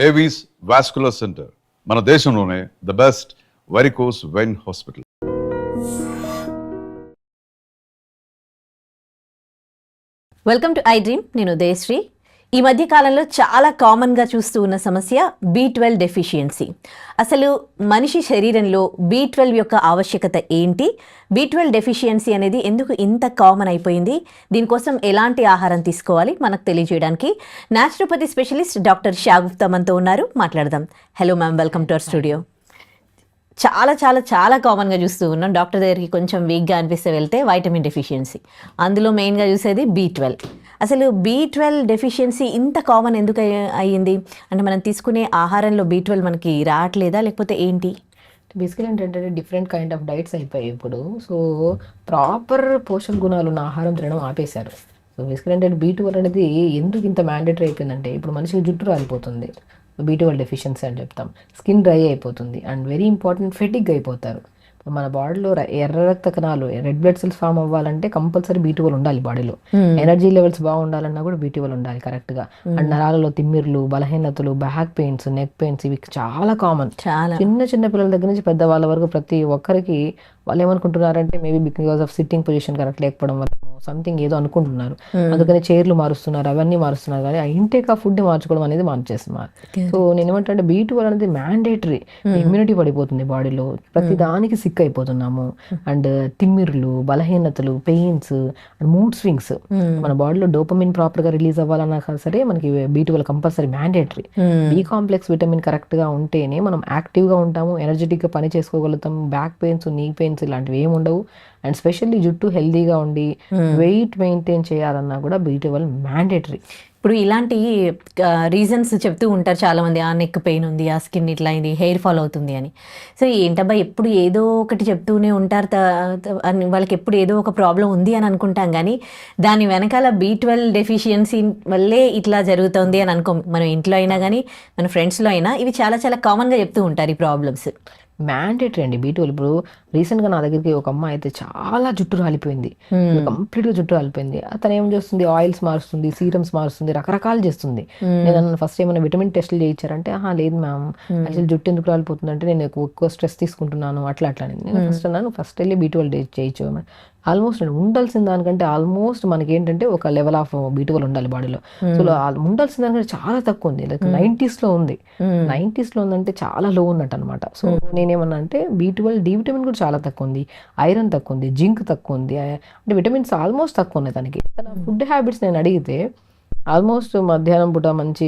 Avis vascular center మన దేశంలోనే the best varicose vein hospital. Welcome to I dream. నేను ఉదయశ్రీ. ఈ మధ్య కాలంలో చాలా కామన్గా చూస్తూ ఉన్న సమస్య B12 డెఫిషియన్సీ. అసలు మనిషి శరీరంలో B12 యొక్క ఆవశ్యకత ఏంటి, B12 డెఫిషియన్సీ అనేది ఎందుకు ఇంత కామన్ అయిపోయింది, దీనికోసం ఎలాంటి ఆహారం తీసుకోవాలి మనకు తెలియజేయడానికి న్యాచురోపతి స్పెషలిస్ట్ డాక్టర్ షాగుప్తా మనతో ఉన్నారు. మాట్లాడదాం. Hello ma'am, welcome to our studio. చాలా చాలా చాలా కామన్గా చూస్తూ ఉన్నాం. డాక్టర్ దగ్గరికి కొంచెం వీక్గా అనిపిస్తే వెళ్తే వైటమిన్ డెఫిషియన్సీ, అందులో మెయిన్గా చూసేది B12. అసలు B12 డెఫిషియన్సీ ఇంత కామన్ ఎందుకు అయ్యింది? అంటే మనం తీసుకునే ఆహారంలో B12 మనకి రావట్లేదా, లేకపోతే ఏంటి? బేసికలీ ఏంటంటే డిఫరెంట్ కైండ్ ఆఫ్ డైట్స్ అయిపోయాయి ఇప్పుడు. సో ప్రాపర్ పోషక గుణాలు ఉన్న ఆహారం తినడం ఆపేశారు. సో బేసికలీ ఏంటంటే B12 అనేది ఎందుకు ఇంత మ్యాండేటరీ అయిపోయిందంటే, ఇప్పుడు మనిషికి జుట్టు రాలిపోతుంది, B12 డెఫిషియన్సీ అని చెప్తాం. స్కిన్ డ్రై అయిపోతుంది అండ్ వెరీ ఇంపార్టెంట్ ఫెటిగ్ అయిపోతారు. మన బాడీలో ఎర్ర రక్త కణాలు, రెడ్ బ్లడ్ సెల్స్ ఫామ్ అవ్వాలంటే కంపల్సరీ B12 ఉండాలి బాడీలో. ఎనర్జీ లెవెల్స్ బాగుండాలన్నా కూడా B12 ఉండాలి కరెక్ట్గా. అండ్ నరాలలో తిమ్మిర్లు, బలహీనతలు, బ్యాక్ పెయిన్స్, నెక్ పెయిన్స్ ఇవి చాలా కామన్. చిన్న చిన్న పిల్లల దగ్గర నుంచి పెద్దవాళ్ళ వరకు ప్రతి ఒక్కరికి వాళ్ళు ఏమనుకుంటున్నారంటే maybe because of sitting position correct లేకపోవడం వల్ల సంథింగ్ ఏదో అనుకుంటున్నారు, అందుకని చైర్లు మారుస్తున్నారు, అవన్నీ మారుస్తున్నారు. కానీ ఆ ఇంటేక్ ఆ ఫుడ్ మార్చుకోవడం అనేది మార్చేస్తున్నారు. సో నేను ఏమంటే B12 అనేది మ్యాండేటరీ. ఇమ్యూనిటీ పడిపోతుంది బాడీలో, ప్రతి దానికి సిక్ అయిపోతున్నాము. అండ్ తిమ్మిర్లు, బలహీనతలు, పెయిన్స్ అండ్ మూడ్ స్వింగ్స్. మన బాడీలో డోపమిన్ ప్రాపర్ గా రిలీజ్ అవ్వాలన్నా సరే మనకి B12 compulsory mandatory. B complex vitamin correct గా ఉంటేనే మనం యాక్టివ్ గా ఉంటాము, ఎనర్జెటిక్ గా పని చేసుకోగలుగుతాం. బ్యాక్ పెయిన్స్, నీ పెయిన్స్ ఇలాంటివి ఏమి ఉండవు. అండ్ స్పెషల్లీ జుట్టు హెల్దీగా ఉండి వెయిట్ మెయింటైన్ చేయాలన్నా కూడా B12 మ్యాండేటరీ. ఇప్పుడు ఇలాంటి రీజన్స్ చెప్తూ ఉంటారు చాలామంది, ఆ నెక్ పెయిన్ ఉంది, ఆ స్కిన్ ఇట్లా అయింది, హెయిర్ ఫాల్ అవుతుంది అని. సో ఏంటబ్బా ఎప్పుడు ఏదో ఒకటి చెప్తూనే ఉంటారు, వాళ్ళకి ఎప్పుడు ఏదో ఒక ప్రాబ్లం ఉంది అని అనుకుంటాం. కానీ దాని వెనకాల B12 డెఫిషియన్సీ వల్లే ఇట్లా జరుగుతుంది అని అనుకో. మనం ఇంట్లో అయినా కానీ మన ఫ్రెండ్స్లో అయినా ఇవి చాలా చాలా కామన్గా చెప్తూ ఉంటారు ఈ ప్రాబ్లమ్స్. మ్యాండేటరీ అండి B12. ఇప్పుడు రీసెంట్గా నా దగ్గరికి ఒక అమ్మాయి అయితే చాలా జుట్టు రాలిపోయింది, కంప్లీట్గా జుట్టు రాలిపోయింది. అతను ఏం చేస్తుంది, ఆయిల్స్ మారుస్తుంది, సీరమ్స్ మారుస్తుంది, రకరకాలు చేస్తుంది. నేను ఫస్ట్ ఏమైనా విటమిన్ టెస్ట్లు చేయించారంటే లేదు మ్యామ్, యాక్చువల్ జుట్టు ఎందుకు రాలిపోతుంది అంటే నేను ఎక్కువ స్ట్రెస్ తీసుకుంటున్నాను అట్లా అట్లా. నేను ఫస్ట్ వెళ్ళి B12 చేయించు. ఆల్మోస్ట్ ఉండాల్సిన దానికంటే ఆల్మోస్ట్ మనకి ఏంటంటే ఒక లెవెల్ ఆఫ్ B12 ఉండాలి బాడీలో. సో ఉండాల్సిన దానికంటే చాలా తక్కువ ఉంది, లైక్ 90s లో ఉంది. 90s లో ఉందంటే చాలా లో ఉన్నట్టు అనమాట. సో నేనేమన్నా అంటే B12 డి విటమిన్ కూడా చాలా తక్కువ ఉంది, ఐరన్ తక్కువ ఉంది, జింక్ తక్కువ ఉంది, అంటే విటమిన్స్ ఆల్మోస్ట్ తక్కువ ఉన్నాయి తనకి. తన ఫుడ్ హ్యాబిట్స్ నేను అడిగితే ఆల్మోస్ట్ మధ్యాహ్నం పూట మంచి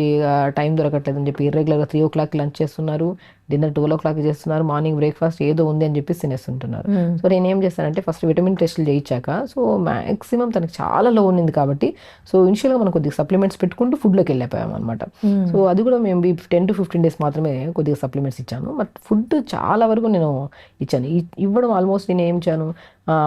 టైం దొరకట్లేదు అని చెప్పి ఇర్రెగ్యులర్గా 3 o'clock లంచ్ చేస్తున్నారు, డిన్నర్ 12 o'clock చేస్తున్నారు, మార్నింగ్ బ్రేక్ఫాస్ట్ ఏదో ఉంది అని చెప్పి తినేస్తుంటున్నారు. సో నేను ఏం చేస్తానంటే ఫస్ట్ విటమిన్ టెస్ట్లు చేయించాక, సో మ్యాక్సిమం తనకి చాలా లో ఉన్నింది కాబట్టి సో ఇనిషియల్గా మనం కొద్దిగా సప్లిమెంట్స్ పెట్టుకుంటూ ఫుడ్లోకి వెళ్ళిపోయాం అనమాట. సో అది కూడా మేము 10 to 15 days మాత్రమే కొద్దిగా సప్లిమెంట్స్ ఇచ్చాను. బట్ ఫుడ్ చాలా వరకు నేను ఇచ్చాను. ఇవ్వడం ఆల్మోస్ట్ నేను ఏం ఇచ్చాను,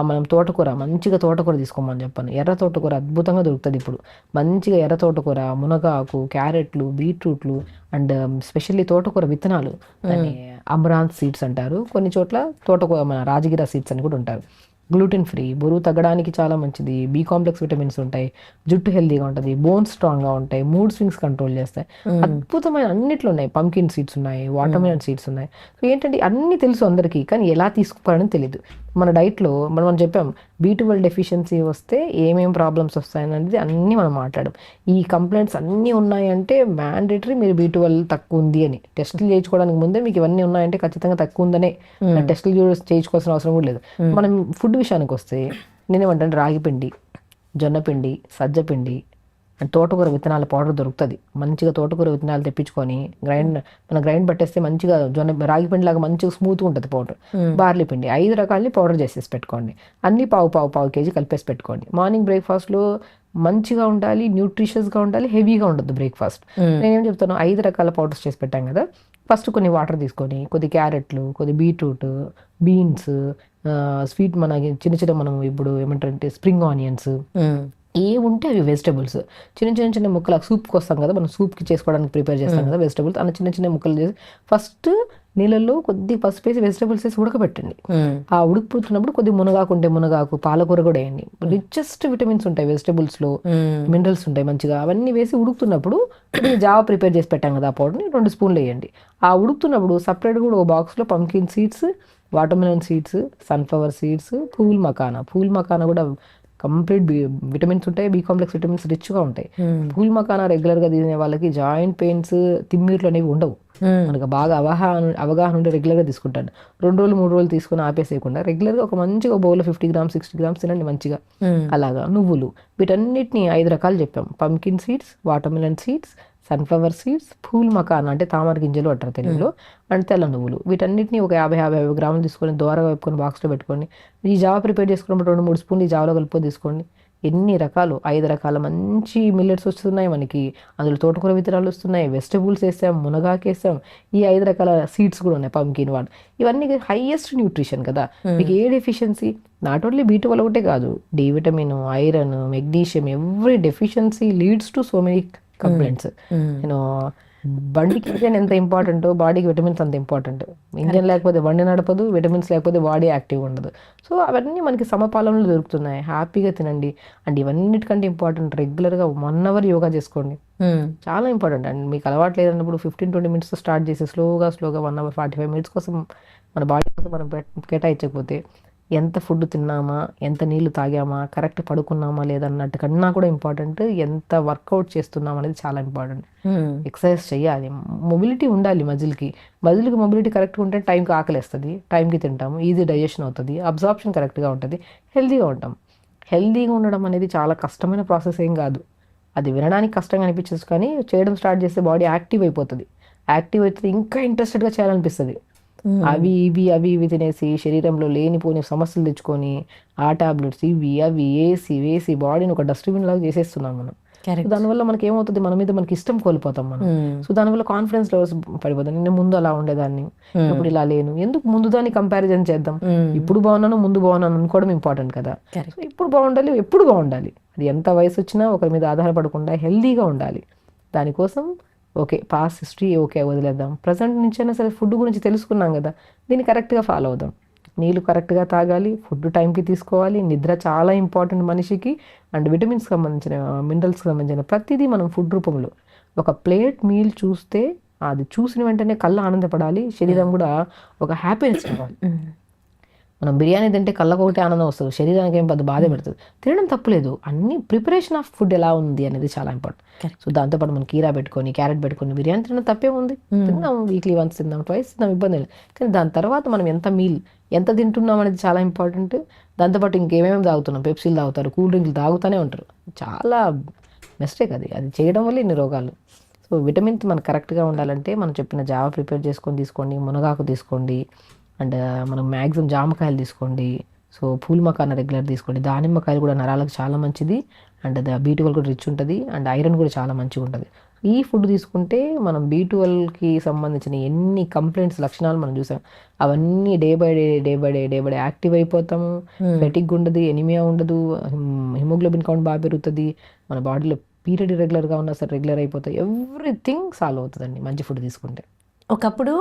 మనం తోటకూర, మంచిగా తోటకూర తీసుకోమని చెప్పాను. ఎర్ర తోటకూర అద్భుతంగా దొరుకుతుంది ఇప్పుడు. మంచిగా ఎర్ర తోటకూర, మునగాకు, క్యారెట్లు, బీట్రూట్లు అండ్ స్పెషల్లీ తోటకూర విత్తనాలు, దాన్ని అమరాంత్ సీడ్స్ అంటారు. కొన్ని చోట్ల తోటకూర మన రాజగిరా సీడ్స్ అని కూడా ఉంటారు. గ్లూటెన్ ఫ్రీ, బరువు తగ్గడానికి చాలా మంచిది, B కాంప్లెక్స్ విటమిన్స్ ఉంటాయి, జుట్టు హెల్దీగా ఉంటుంది, బోన్స్ స్ట్రాంగ్గా ఉంటాయి, మూడ్ స్వింగ్స్ కంట్రోల్ చేస్తాయి, అద్భుతమైన అన్నిట్లో ఉన్నాయి. పంకిన్ సీడ్స్ ఉన్నాయి, వాటర్మెలన్ సీడ్స్ ఉన్నాయి. సో ఏంటంటే అన్నీ తెలుసు అందరికీ, కానీ ఎలా తీసుకోవాలని తెలియదు. మన డైట్లో మనం చెప్పాం B12 డెఫిషియన్సీ వస్తే ఏమేమి ప్రాబ్లమ్స్ వస్తాయనేది అన్నీ మనం మాట్లాడాం. ఈ కంప్లైంట్స్ అన్నీ ఉన్నాయంటే మ్యాండేటరీ మీరు B12 తక్కువ ఉంది అని టెస్టులు చేయించుకోవడానికి ముందే మీకు ఇవన్నీ ఉన్నాయంటే ఖచ్చితంగా తక్కువ ఉందనే టెస్టులు చేయించుకోవాల్సిన అవసరం కూడా లేదు. మనం ఫుడ్ విషయానికి వస్తే నేనేమంటే రాగిపిండి, జొన్నపిండి, సజ్జపిండి అండ్ తోటకూర విత్తనాల పౌడర్ దొరుకుతుంది. మంచిగా తోటకూర విత్తనాలు తెప్పించుకొని గ్రైండ్ పట్టేస్తే మంచిగా రాగి పిండి లాగా మంచిగా స్మూత్గా ఉంటుంది పౌడర్. బార్లీ పిండి 5 రకాలని పౌడర్ చేసేసి పెట్టుకోండి. అన్ని పావు కేజీ కలిపేసి పెట్టుకోండి. మార్నింగ్ బ్రేక్ఫాస్ట్లో మంచిగా ఉండాలి, న్యూట్రిషియస్గా ఉండాలి, హెవీగా ఉండదు బ్రేక్ఫాస్ట్. నేనేం చెప్తాను, 5 రకాల పౌడర్స్ చేసి పెట్టాం కదా, ఫస్ట్ కొన్ని వాటర్ తీసుకొని కొద్ది క్యారెట్లు, కొద్ది బీట్రూట్, బీన్స్, స్వీట్ మన చిన్న మనం ఇప్పుడు ఏమంటారంటే స్ప్రింగ్ ఆనియన్స్, ఏ ఉంటే అవి వెజిటబుల్స్ చిన్న ముక్కలు సూప్కి వస్తాం కదా, మనం సూప్కి చేసుకోవడానికి ప్రిపేర్ చేస్తాం కదా వెజిటబుల్స్, అలా చిన్న ముక్కలు చేసి ఫస్ట్ నీళ్ళల్లో కొద్ది పసుపు వేసి వెజిటబుల్స్ వేసి ఉడకబెట్టండి. ఆ ఉడికిపోతున్నప్పుడు కొద్ది మునగాకు ఉంటే మునగాకు, పాలకూర కూడా వేయండి. రిచెస్ట్ విటమిన్స్ ఉంటాయి వెజిటబుల్స్ లో, మినరల్స్ ఉంటాయి మంచిగా. అవన్నీ వేసి ఉడుకుతున్నప్పుడు జావా ప్రిపేర్ చేసి పెట్టాం కదా, ఆ పౌడర్ని 2 స్పూన్లు వేయండి. ఆ ఉడుకుతున్నప్పుడు సపరేట్ కూడా ఒక బాక్స్లో pumpkin seeds, watermelon seeds, sunflower seeds, pool makhana కూడా కంప్లీట్ విటమిన్స్ ఉంటాయి, బి కాంప్లెక్స్ విటమిన్స్ రిచ్గా ఉంటాయి. పూల్ మకానా రెగ్యులర్గా తినే వాళ్ళకి జాయింట్ పెయిన్స్, తిమ్మిర్లు అనేవి ఉండవు. మనకు బాగా అవగాహన ఉంటే రెగ్యులర్గా తీసుకుంటాను. 2 రోజులు 3 రోజులు తీసుకుని ఆపేసేయకుండా రెగ్యులర్గా ఒక మంచిగా బౌల్లో 50 గ్రామ్స్ 60 గ్రామ్స్ తినండి మంచిగా. అలాగా నువ్వులు, వీటన్నిటిని 5 రకాలు చెప్పాం. Pumpkin seeds, watermelon seeds, sunflower seeds, pool makhana అంటే తామర గింజలు అంటారు తెలుగులో, అండ్ తెల్ల నువ్వులు. వీటన్నిటిని ఒక 50 గ్రాములు తీసుకొని దోరగా వేపుకొని బాక్స్లో పెట్టుకోండి. ఈ జావా ప్రిపేర్ చేసుకున్నప్పుడు 2-3 స్పూన్లు ఈ జావలో కలుపుకొని తీసుకోండి. ఎన్ని రకాలు, 5 రకాల మంచి మిల్లెట్స్ వస్తున్నాయి మనకి. అందులో తోటకూర విత్తనాలు వస్తున్నాయి, వెజిటబుల్స్ వేసాం, మునగాకు వేసాం, ఈ 5 రకాల సీడ్స్ కూడా ఉన్నాయి, పంకిన్ వాట్. ఇవన్నీ హైయెస్ట్ న్యూట్రిషన్ కదా. మీకు ఏ డెఫిషియన్సీ, నాట్ ఓన్లీ B12 ఒకటే కాదు, D vitamin, iron, magnesium, every deficiency leads to so many complaints. నేను బండికి ఇంజన్ ఎంత ఇంపార్టెంటో బాడీకి విటమిన్స్ అంత ఇంపార్టెంట్. ఇంజన్ లేకపోతే బండి నడపదు, విటమిన్స్ లేకపోతే బాడీ యాక్టివ్ ఉండదు. సో అవన్నీ మనకి సమపాలనలో దొరుకుతున్నాయి. హ్యాపీగా తినండి. అండ్ ఇవన్నిటికంటే ఇంపార్టెంట్, రెగ్యులర్గా 1 అవర్ యోగా చేసుకోండి. చాలా ఇంపార్టెంట్. అండ్ మీకు అలవాటు లేదన్నప్పుడు 15-20 మినిట్స్ స్టార్ట్ చేసి స్లోగా 1 అవర్ 45 మినిట్స్ కోసం మన బాడీ కోసం మనం కేటాయించకపోతే ఎంత ఫుడ్ తిన్నామా, ఎంత నీళ్లు తాగామా, కరెక్ట్ పడుకున్నామా లేదన్నట్టు కన్నా కూడా ఇంపార్టెంట్ ఎంత వర్కౌట్ చేస్తున్నాం అనేది చాలా ఇంపార్టెంట్. ఎక్సర్సైజ్ చేయాలి, మొబిలిటీ ఉండాలి మజిల్కి మొబిలిటీ కరెక్ట్గా ఉంటే టైంకి ఆకలిస్తుంది, టైంకి తింటాము, ఈజీ డైజెషన్ అవుతుంది, అబ్జార్ప్షన్ కరెక్ట్గా ఉంటుంది, హెల్తీగా ఉంటాం. హెల్తీగా ఉండడం అనేది చాలా కష్టమైన ప్రాసెస్ ఏం కాదు. అది వినడానికి కష్టంగా అనిపించచ్చు, కానీ చేయడం స్టార్ట్ చేస్తే బాడీ యాక్టివ్ అయిపోతుంది. యాక్టివ్ అయితే ఇంకా ఇంట్రెస్టెడ్గా చేయాలనిపిస్తుంది. అవి ఇవి తినేసి శరీరంలో లేనిపోని సమస్యలు తెచ్చుకొని ఆ టాబ్లెట్స్ ఇవి అవి వేసి బాడీని ఒక డస్ట్బిన్ లాగా చేసేస్తున్నాం మనం. దానివల్ల మనకి ఏమవుతుంది, మన మీద మనకి ఇష్టం కోల్పోతాం మనం. సో దానివల్ల కాన్ఫిడెన్స్ లెవెల్స్ పడిపోతాం. నేను ముందు అలా ఉండేదాన్ని, ఇప్పుడు ఇలా లేను, ఎందుకు ముందు దాన్ని కంపారిజన్ చేద్దాం. ఇప్పుడు బాగున్నాను, ముందు బాగున్నాను అనుకోవడం ఇంపార్టెంట్ కదా. సో ఇప్పుడు బాగుండాలి, ఎప్పుడు బాగుండాలి. అది ఎంత వయసు వచ్చినా ఒకరి మీద ఆధారపడకుండా హెల్దీగా ఉండాలి. దానికోసం ఓకే, పాస్ట్ హిస్టరీ ఓకే వదిలేద్దాం, ప్రజెంట్ నుంచైనా సరే ఫుడ్ గురించి తెలుసుకున్నాం కదా, దీన్ని కరెక్ట్గా ఫాలో అవుదాం. నీళ్ళు కరెక్ట్గా తాగాలి, ఫుడ్ టైంకి తీసుకోవాలి, నిద్ర చాలా ఇంపార్టెంట్ మనిషికి. అండ్ విటమిన్స్కి సంబంధించిన, మినరల్స్కి సంబంధించిన ప్రతిదీ మనం ఫుడ్ రూపంలో ఒక ప్లేట్ మీల్ చూస్తే అది చూసిన వెంటనే కళ్ళ ఆనందపడాలి, శరీరం కూడా ఒక హ్యాపీనెస్ ఇవ్వాలి. మనం బిర్యానీ తింటే కళ్ళకు ఒకటే ఆనందం వస్తుంది, శరీరానికి ఏం పెద్ద బాధ పెడుతుంది. తినడం తప్పులేదు, అన్ని ప్రిపరేషన్ ఆఫ్ ఫుడ్ ఎలా ఉంది అనేది చాలా ఇంపార్టెంట్. సో దాంతోపాటు మనం కీరా పెట్టుకొని, క్యారెట్ పెట్టుకొని బిర్యానీ తినడం తప్పే ఉంది. తిందాం, వీక్లీ వన్స్ తిందాం, ట్వైస్ తిందాం, ఇబ్బంది లేదు. కానీ దాని తర్వాత మనం ఎంత తింటున్నాం అనేది చాలా ఇంపార్టెంట్. దాంతోపాటు ఇంకేమేమి తాగుతున్నాం, పెప్సీలు తాగుతారు, కూల్ డ్రింక్లు తాగుతూనే ఉంటారు, చాలా మిస్టేక్ అది చేయడం వల్ల ఇన్ని రోగాలు. సో విటమిన్స్ మనకు కరెక్ట్గా ఉండాలంటే మనం చెప్పిన జావా ప్రిపేర్ చేసుకొని తీసుకోండి, మునగాకు తీసుకోండి, అండ్ మనం మ్యాక్సిమం జామకాయలు తీసుకోండి. సో పూల్ మకానా రెగ్యులర్ తీసుకోండి. దానిమ్మకాయలు కూడా నరాలకు చాలా మంచిది, అండ్ B12 కూడా రిచ్ ఉంటుంది, అండ్ ఐరన్ కూడా చాలా మంచిగా ఉంటుంది. ఈ ఫుడ్ తీసుకుంటే మనం B12కి సంబంధించిన ఎన్ని కంప్లైంట్స్ లక్షణాలు మనం చూసాం, అవన్నీ డే బై డే యాక్టివ్ అయిపోతాము. ఫెటిక్ ఉండదు, ఎనిమియా ఉండదు, హిమోగ్లోబిన్ కౌంట్ బాగా పెరుగుతుంది, మన బాడీలో పీరియడ్ రెగ్యులర్గా ఉన్నా సరే రెగ్యులర్ అయిపోతాయి. ఎవ్రీథింగ్ సాల్వ్ అవుతుందండి మంచి ఫుడ్ తీసుకుంటే. ఒకప్పుడు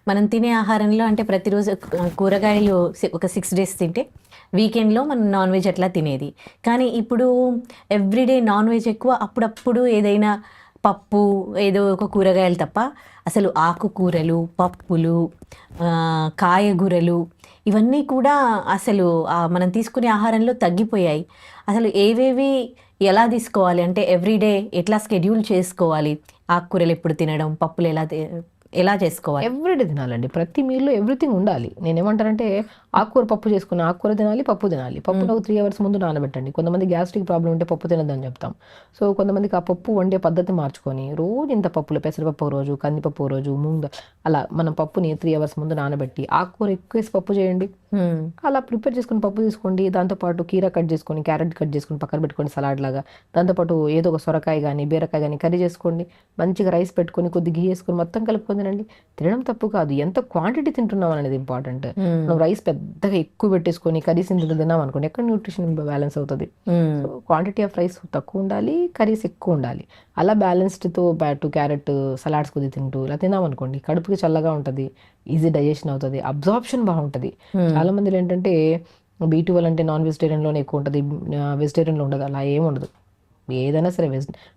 మనం తినే ఆహారంలో అంటే ప్రతిరోజు కూరగాయలు ఒక 6 days తింటే వీకెండ్లో మనం నాన్ వెజ్ అట్లా తినేది. కానీ ఇప్పుడు ఎవ్రీడే నాన్ వెజ్ ఎక్కువ, అప్పుడప్పుడు ఏదైనా పప్పు ఏదో ఒక కూరగాయలు తప్ప అసలు ఆకుకూరలు, పప్పులు, కాయగూరలు ఇవన్నీ కూడా అసలు మనం తీసుకునే ఆహారంలో తగ్గిపోయాయి. అసలు ఏవేవి ఎలా తీసుకోవాలి అంటే ఎవ్రీడే ఎట్లా షెడ్యూల్ చేసుకోవాలి, ఆకుకూరలు ఎప్పుడు తినడం, పప్పులు ఎలా చేసుకోవాలి? ఎవ్రీడే తినాలండి, ప్రతి మీల్లో ఎవ్రీథింగ్ ఉండాలి. నేనేమంటానంటే ఆకుకూర పప్పు చేసుకుని ఆకుకూర తినాలి, పప్పు తినాలి. పప్పును ఒక 3 hours ముందు నానబెట్టండి. కొంతమంది గ్యాస్ట్రిక్ ప్రాబ్లం ఉంటే పప్పు తినద్దని చెప్తాం. సో కొంతమందికి ఆ పప్పు వండే పద్ధతి మార్చుకొని రోజు ఇంత పప్పులు, పెసరపప్పు ఒక రోజు, కందిపప్పు ఒక రోజు, అలా మనం పప్పుని 3 hours ముందు నానబెట్టి ఆకుకూర ఎక్కువ వేసి పప్పు చేయండి. అలా ప్రిపేర్ చేసుకుని పప్పు తీసుకోండి. దాంతోపాటు కీరా కట్ చేసుకొని, క్యారెట్ కట్ చేసుకొని పక్కన పెట్టుకోండి సలాడ్ లాగా. దాంతోపాటు ఏదో ఒక సొరకాయ కానీ బీరకాయ కానీ కర్రీ చేసుకోండి. మంచిగా రైస్ పెట్టుకొని కొద్ది ఘీ వేసుకొని మొత్తం కలుపుకొని తినండి. తినడం తప్పు కాదు, ఎంత క్వాంటిటీ తింటున్నాం అనేది ఇంపార్టెంట్. మనం రైస్ పెద్ద పెద్దగా ఎక్కువ పెట్టేసుకొని కర్రీస్ ఇంత తిన్నాం అనుకోండి, ఎక్కడ న్యూట్రిషన్ బ్యాలెన్స్ అవుతుంది. సో క్వాంటిటీ ఆఫ్ రైస్ తక్కువ ఉండాలి, కర్రీస్ ఎక్కువ ఉండాలి. అలా బ్యాలెన్స్డ్తో పాటు క్యారెట్ సలాడ్స్ కొద్ది తింటూ ఇలా తిన్నాం అనుకోండి, కడుపుకి చల్లగా ఉంటుంది, ఈజీ డైజెషన్ అవుతుంది, అబ్జార్ప్షన్ బాగుంటుంది. చాలా మంది ఏంటంటే B12 అంటే నాన్ వెజిటేరియన్లోనే ఎక్కువ ఉంటుంది, వెజిటేరియన్లో ఉండదు. అలా ఏమి ఉండదు. ఏదైనా సరే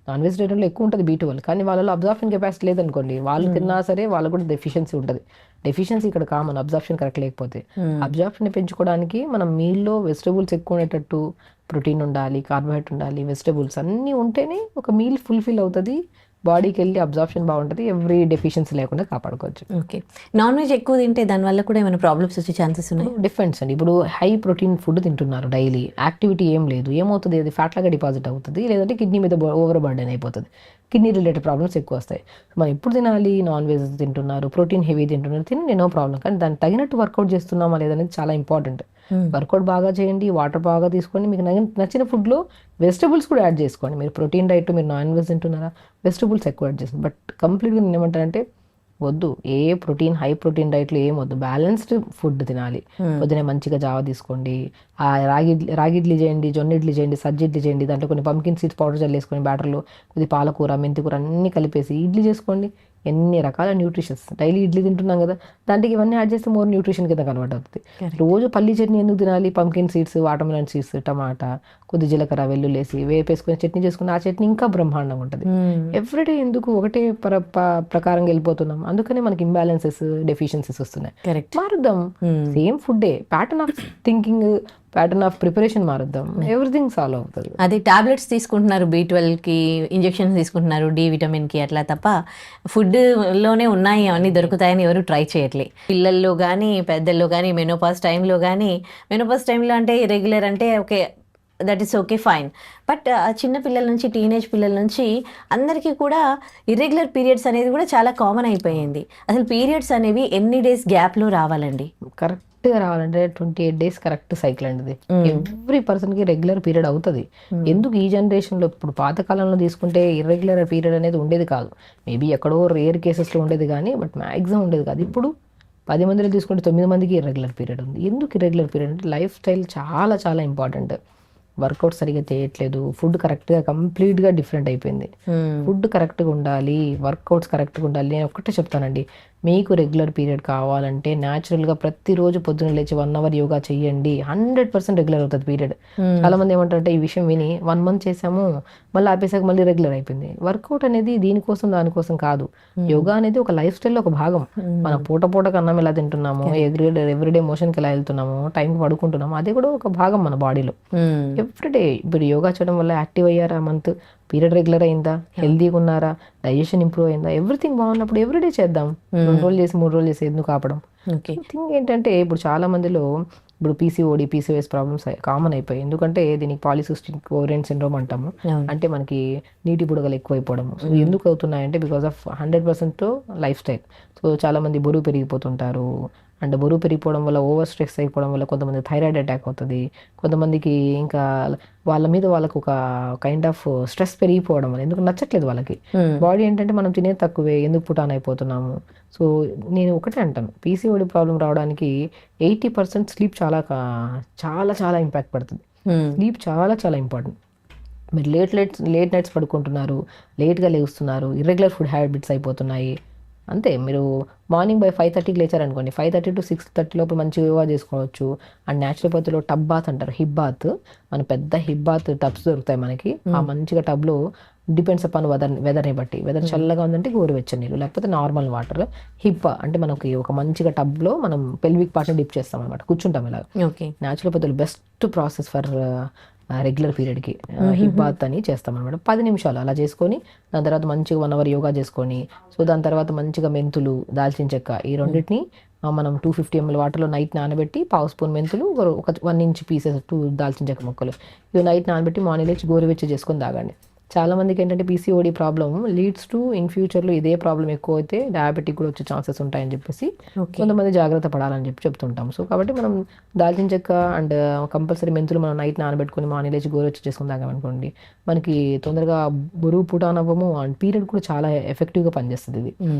నాన్ వెజిటేరియన్లో ఎక్కువ ఉంటుంది B12, కానీ వాళ్ళలో అబ్జార్ప్షన్ కెపాసిటీ లేదనుకోండి, వాళ్ళు తిన్నా సరే వాళ్ళకు కూడా డెఫిషియన్సీ ఉంటుంది. డెఫిషియన్సీ ఇక్కడ కామన్, అబ్జార్ప్షన్ కరెక్ట్ లేకపోతే. అబ్జార్ప్షన్ పెంచుకోవడానికి మనం మీల్లో వెజిటబుల్స్ ఎక్కువ ఉండేటట్టు, ప్రోటీన్ ఉండాలి, కార్బోహైడ్రేట్ ఉండాలి, వెజిటబుల్స్ అన్నీ ఉంటేనే ఒక మీల్ ఫుల్ఫిల్ అవుతుంది, బాడీకి వెళ్ళి అబ్జార్ప్షన్ బాగుంటుంది, ఎవ్రీ డెఫిషియన్సీ లేకుండా కాపాడుకోవచ్చు. ఓకే, నాన్ వెజ్ ఎక్కువ తింటే దానివల్ల కూడా ఏమైనా ప్రాబ్లమ్స్ వచ్చే ఛాన్సెస్ ఉన్నాయి? డిఫరెన్స్ అండి. ఇప్పుడు హై ప్రోటీన్ ఫుడ్ తింటున్నారు, డైలీ యాక్టివిటీ ఏం లేదు, ఏమవుతుంది, అది ఫ్యాట్ లాగా డిపాజిట్ అవుతుంది, లేదంటే కిడ్నీ మీద ఓవర్ బర్డెన్ అయిపోతుంది, కిడ్నీ రిలేటెడ్ ప్రాబ్లమ్స్ ఎక్కువ వస్తాయి. మనం ఎప్పుడు తినాలి, నాన్ వెజ్ తింటున్నారు, ప్రోటీన్ హెవీ తింటున్నారు, తినండి, నో ప్రాబ్లం, కానీ దానికి తగినట్టు వర్కౌట్ చేస్తున్నామా లేదనేది చాలా ఇంపార్టెంట్. వర్కౌట్ బాగా చేయండి, వాటర్ బాగా తీసుకోండి, మీకు నచ్చిన ఫుడ్లో వెజిటబుల్స్ కూడా యాడ్ చేసుకోండి. మీరు ప్రోటీన్ డైట్, మీరు నాన్ వెజ్ తింటున్నారా, వెజిటబుల్స్ ఎక్కువ యాడ్ చేస్తుంది. బట్ కంప్లీట్గా నేను ఏమంటానంటే వద్దు, హై ప్రోటీన్ డైట్లో ఏం వద్దు, బ్యాలెన్స్డ్ ఫుడ్ తినాలి. పొద్దునే మంచిగా జావ తీసుకోండి, రాగి ఇడ్లీ చేయండి, జొన్న ఇడ్లీ చేయండి, సజ్జ ఇడ్లీ చేయండి, దాంట్లో కొన్ని పంకిన్ సీడ్స్ పౌడర్ చల్లేసుకొని బ్యాటర్లో కొద్ది పాలకూర, మెంతికూర అన్నీ కలిపేసి ఇడ్లీ చేసుకోండి. ఎన్ని రకాల న్యూట్రిషన్స్, డైలీ ఇడ్లీ తింటున్నాం కదా, దాంట్లోకి ఇవన్నీ యాడ్ చేస్తే మోర్ న్యూట్రిషన్ కింద కన్వర్ట్ అవుతుంది. రోజు పల్లి చట్నీ ఎందుకు తినాలి, పంకిన్ సీడ్స్, వాటర్మెలన్ సీడ్స్, టమాటా, కొద్ది జీలకర్ర, వెల్లుల్లేసి వేపేసుకొని చట్నీ చేసుకుని, ఆ చట్నీ ఇంకా బ్రహ్మాండంగా ఉంటుంది. ఎవ్రీడే ఎందుకు ఒకటే ప్రకారంగా వెళ్ళిపోతున్నాం, అందుకనే మనకి ఇంబ్యాలెన్సెస్, డెఫిషియన్సీస్ వస్తున్నాయి. మారుద్దాం, సేమ్ ఫుడ్డే, pattern of thinking, pattern of preparation మారుద్దాం, ఎవ్రీథింగ్ సాల్వ్ అవుతుంది. అది టాబ్లెట్స్ తీసుకుంటున్నారు, B12కి ఇంజెక్షన్స్ తీసుకుంటున్నారు, D విటమిన్కి, అట్లా తప్ప ఫుడ్లోనే ఉన్నాయి అవన్నీ దొరుకుతాయని ఎవరు ట్రై చేయట్లే. పిల్లల్లో కానీ పెద్దల్లో కానీ మెనోపాజ్ టైంలో అంటే రెగ్యులర్ అంటే okay, that is okay, fine. But చిన్న పిల్లల నుంచి, టీనేజ్ పిల్లల నుంచి అందరికీ కూడా ఇర్రెగ్యులర్ పీరియడ్స్ అనేది కూడా చాలా కామన్ అయిపోయింది. అసలు పీరియడ్స్ అనేవి ఎన్ని డేస్ గ్యాప్లో రావాలండి? కరెక్ట్గా రావాలంటే 28 days కరెక్ట్ సైకిల్ అండి. ఎవ్రీ పర్సన్కి రెగ్యులర్ పీరియడ్ అవుతుంది. ఎందుకు ఈ జనరేషన్లో, ఇప్పుడు పాతకాలంలో తీసుకుంటే ఇర్రెగ్యులర్ పీరియడ్ అనేది ఉండేది కాదు, మేబీ ఎక్కడో రేర్ కేసెస్లో ఉండేది కానీ, బట్ మ్యాక్సిమం ఉండేది కాదు. ఇప్పుడు 10 మందిలో తీసుకుంటే 9 మందికి ఇర్రెగ్యులర్ పీరియడ్ ఉంది. ఎందుకు ఇర్రెగ్యులర్ పీరియడ్ అంటే లైఫ్ స్టైల్ చాలా చాలా ఇంపార్టెంట్. వర్కౌట్ సరిగ్గా చేయట్లేదు, ఫుడ్ కరెక్ట్గా కంప్లీట్గా డిఫరెంట్ అయిపోయింది. ఫుడ్ కరెక్ట్గా ఉండాలి, వర్కౌట్స్ కరెక్ట్గా ఉండాలి. నేను ఒక్కటే చెప్తానండి, మీకు రెగ్యులర్ పీరియడ్ కావాలంటే న్యాచురల్గా ప్రతిరోజు పొద్దున్న లేచి 1 hour యోగా చేయండి, 100% రెగ్యులర్ అవుతుంది పీరియడ్. చాలా మంది ఏమంటారంటే ఈ విషయం విని 1 month చేసాము, మళ్ళీ ఆపేసాక మళ్ళీ రెగ్యులర్ అయిపోయింది. వర్కౌట్ అనేది దీనికోసం దానికోసం కాదు, యోగా అనేది ఒక లైఫ్ స్టైల్లో ఒక భాగం. మనం పూటకు అన్నం ఎలా తింటున్నాము, ఎవ్రీడే మోషన్కి ఎలా వెళ్తున్నాము, టైంకి పడుకుంటున్నాము, అది కూడా ఒక భాగం మన బాడీలో. ఎవ్రీడే ఇప్పుడు యోగా చేయడం వల్ల యాక్టివ్ అయ్యారా, మంత్ పీరియడ్ రెగ్యులర్ అయిందా, హెల్తీగా ఉన్నారా, డైజెషన్ ఇంప్రూవ్ అయిందా, ఎవ్రీథింగ్ బాగున్నప్పుడు ఎవ్రీడే చేద్దాం. 2 రోజులు చేసి 3 రోజులు చేసి ఎందుకు ఆపడం? థింగ్ ఏంటంటే ఇప్పుడు చాలా మందిలో ఇప్పుడు PCOD, PCOS ప్రాబ్లమ్స్ కామన్ అయిపోయాయి. ఎందుకంటే దీనికి పాలిసిస్టిక్ ఓవరియన్ సిండ్రోమ్ అంటాము, అంటే మనకి నీటి బుడగలు ఎక్కువైపోవడము. సో ఎందుకు అవుతున్నాయంటే because of 100% life style. So చాలా మంది బరువు పెరిగిపోతుంటారు, అండ్ బరువు పెరిగిపోవడం వల్ల ఓవర్ స్ట్రెస్ అయిపోవడం వల్ల కొంతమంది థైరాయిడ్ అటాక్ అవుతుంది, కొంతమందికి ఇంకా వాళ్ళ మీద వాళ్ళకు ఒక కైండ్ ఆఫ్ స్ట్రెస్ పెరిగిపోవడం వల్ల ఎందుకు నచ్చట్లేదు వాళ్ళకి. బాడీ ఏంటంటే మనం తినే తక్కువే, ఎందుకు పుటాన్ అయిపోతున్నాము. సో నేను ఒకటే అంటాను, PCOD ప్రాబ్లం రావడానికి 80% స్లీప్ చాలా చాలా చాలా ఇంపాక్ట్ పడుతుంది. స్లీప్ చాలా చాలా ఇంపార్టెంట్. మీరు లేట్ నైట్స్ పడుకుంటున్నారు, లేట్గా లేస్తున్నారు, ఇర్రెగ్యులర్ ఫుడ్ హ్యాబిట్స్ అయిపోతున్నాయి. అంతే, మీరు మార్నింగ్ 5:30కి లేచారనుకోండి, 5:30 to 6:30 లోపు మంచి యోగా చేసుకోవచ్చు. అండ్ న్యాచురోపతిలో టబ్ బాత్ అంటారు, హిప్ బాత్, మన పెద్ద హిప్ బాత్ టబ్స్ దొరుకుతాయి మనకి. ఆ మంచిగా టబ్లో డిపెండ్స్ అపాన్ వెదర్ని బట్టి, వెదర్ చల్లగా ఉందంటే గోరువెచ్చని నీళ్ళు, లేకపోతే నార్మల్ వాటర్. హిప్ అంటే మనకి ఒక మంచిగా టబ్లో మనం పెల్విక్ పార్ట్ని డిప్ చేస్తాం అనమాట, కూర్చుంటాం ఇలా. న్యాచురోపతిలో బెస్ట్ ప్రాసెస్ ఫర్ రెగ్యులర్ పీరియడ్కి హిప్ బాత్ అని చేస్తాం అనమాట. 10 నిమిషాలు అలా చేసుకొని దాని తర్వాత మంచిగా 1 hour యోగా చేసుకొని, సో దాని తర్వాత మంచిగా మెంతులు, దాల్చిన చెక్క, ఈ రెండింటిని మనం 250 ml వాటర్లో నైట్ నానబెట్టి, 1/2 స్పూన్ మెంతులు, ఒక 1 inch పీసెస్ 2 దాల్చిన చెక్క ముక్కలు, ఇవి నైట్ నానబెట్టి మార్నింగ్ లేచి గోరువెచ్చ చేసుకొని తాగండి. చాలా మందికి ఏంటంటే PCOD problem leads to in ఫ్యూచర్లో ఇదే ప్రాబ్లం ఎక్కువ అయితే డయాబెటిక్ కూడా వచ్చే ఛాన్సెస్ ఉంటాయని చెప్పేసి ఓకే. కొంతమంది జాగ్రత్త పడాలని చెప్పి చెప్తుంటాం. సో కాబట్టి మనం దాల్చిన చెక్క అండ్ కంపల్సరీ మెంతులు మనం నైట్ నానబెట్టుకుని మార్నింగ్ లేచి గోరువెచ్చ చేసుకుని తాగామనుకోండి, మనకి తొందరగా బరువు పుటానవ్వము అండ్ పీరియడ్ కూడా చాలా ఎఫెక్టివ్గా పనిచేస్తుంది ఇది.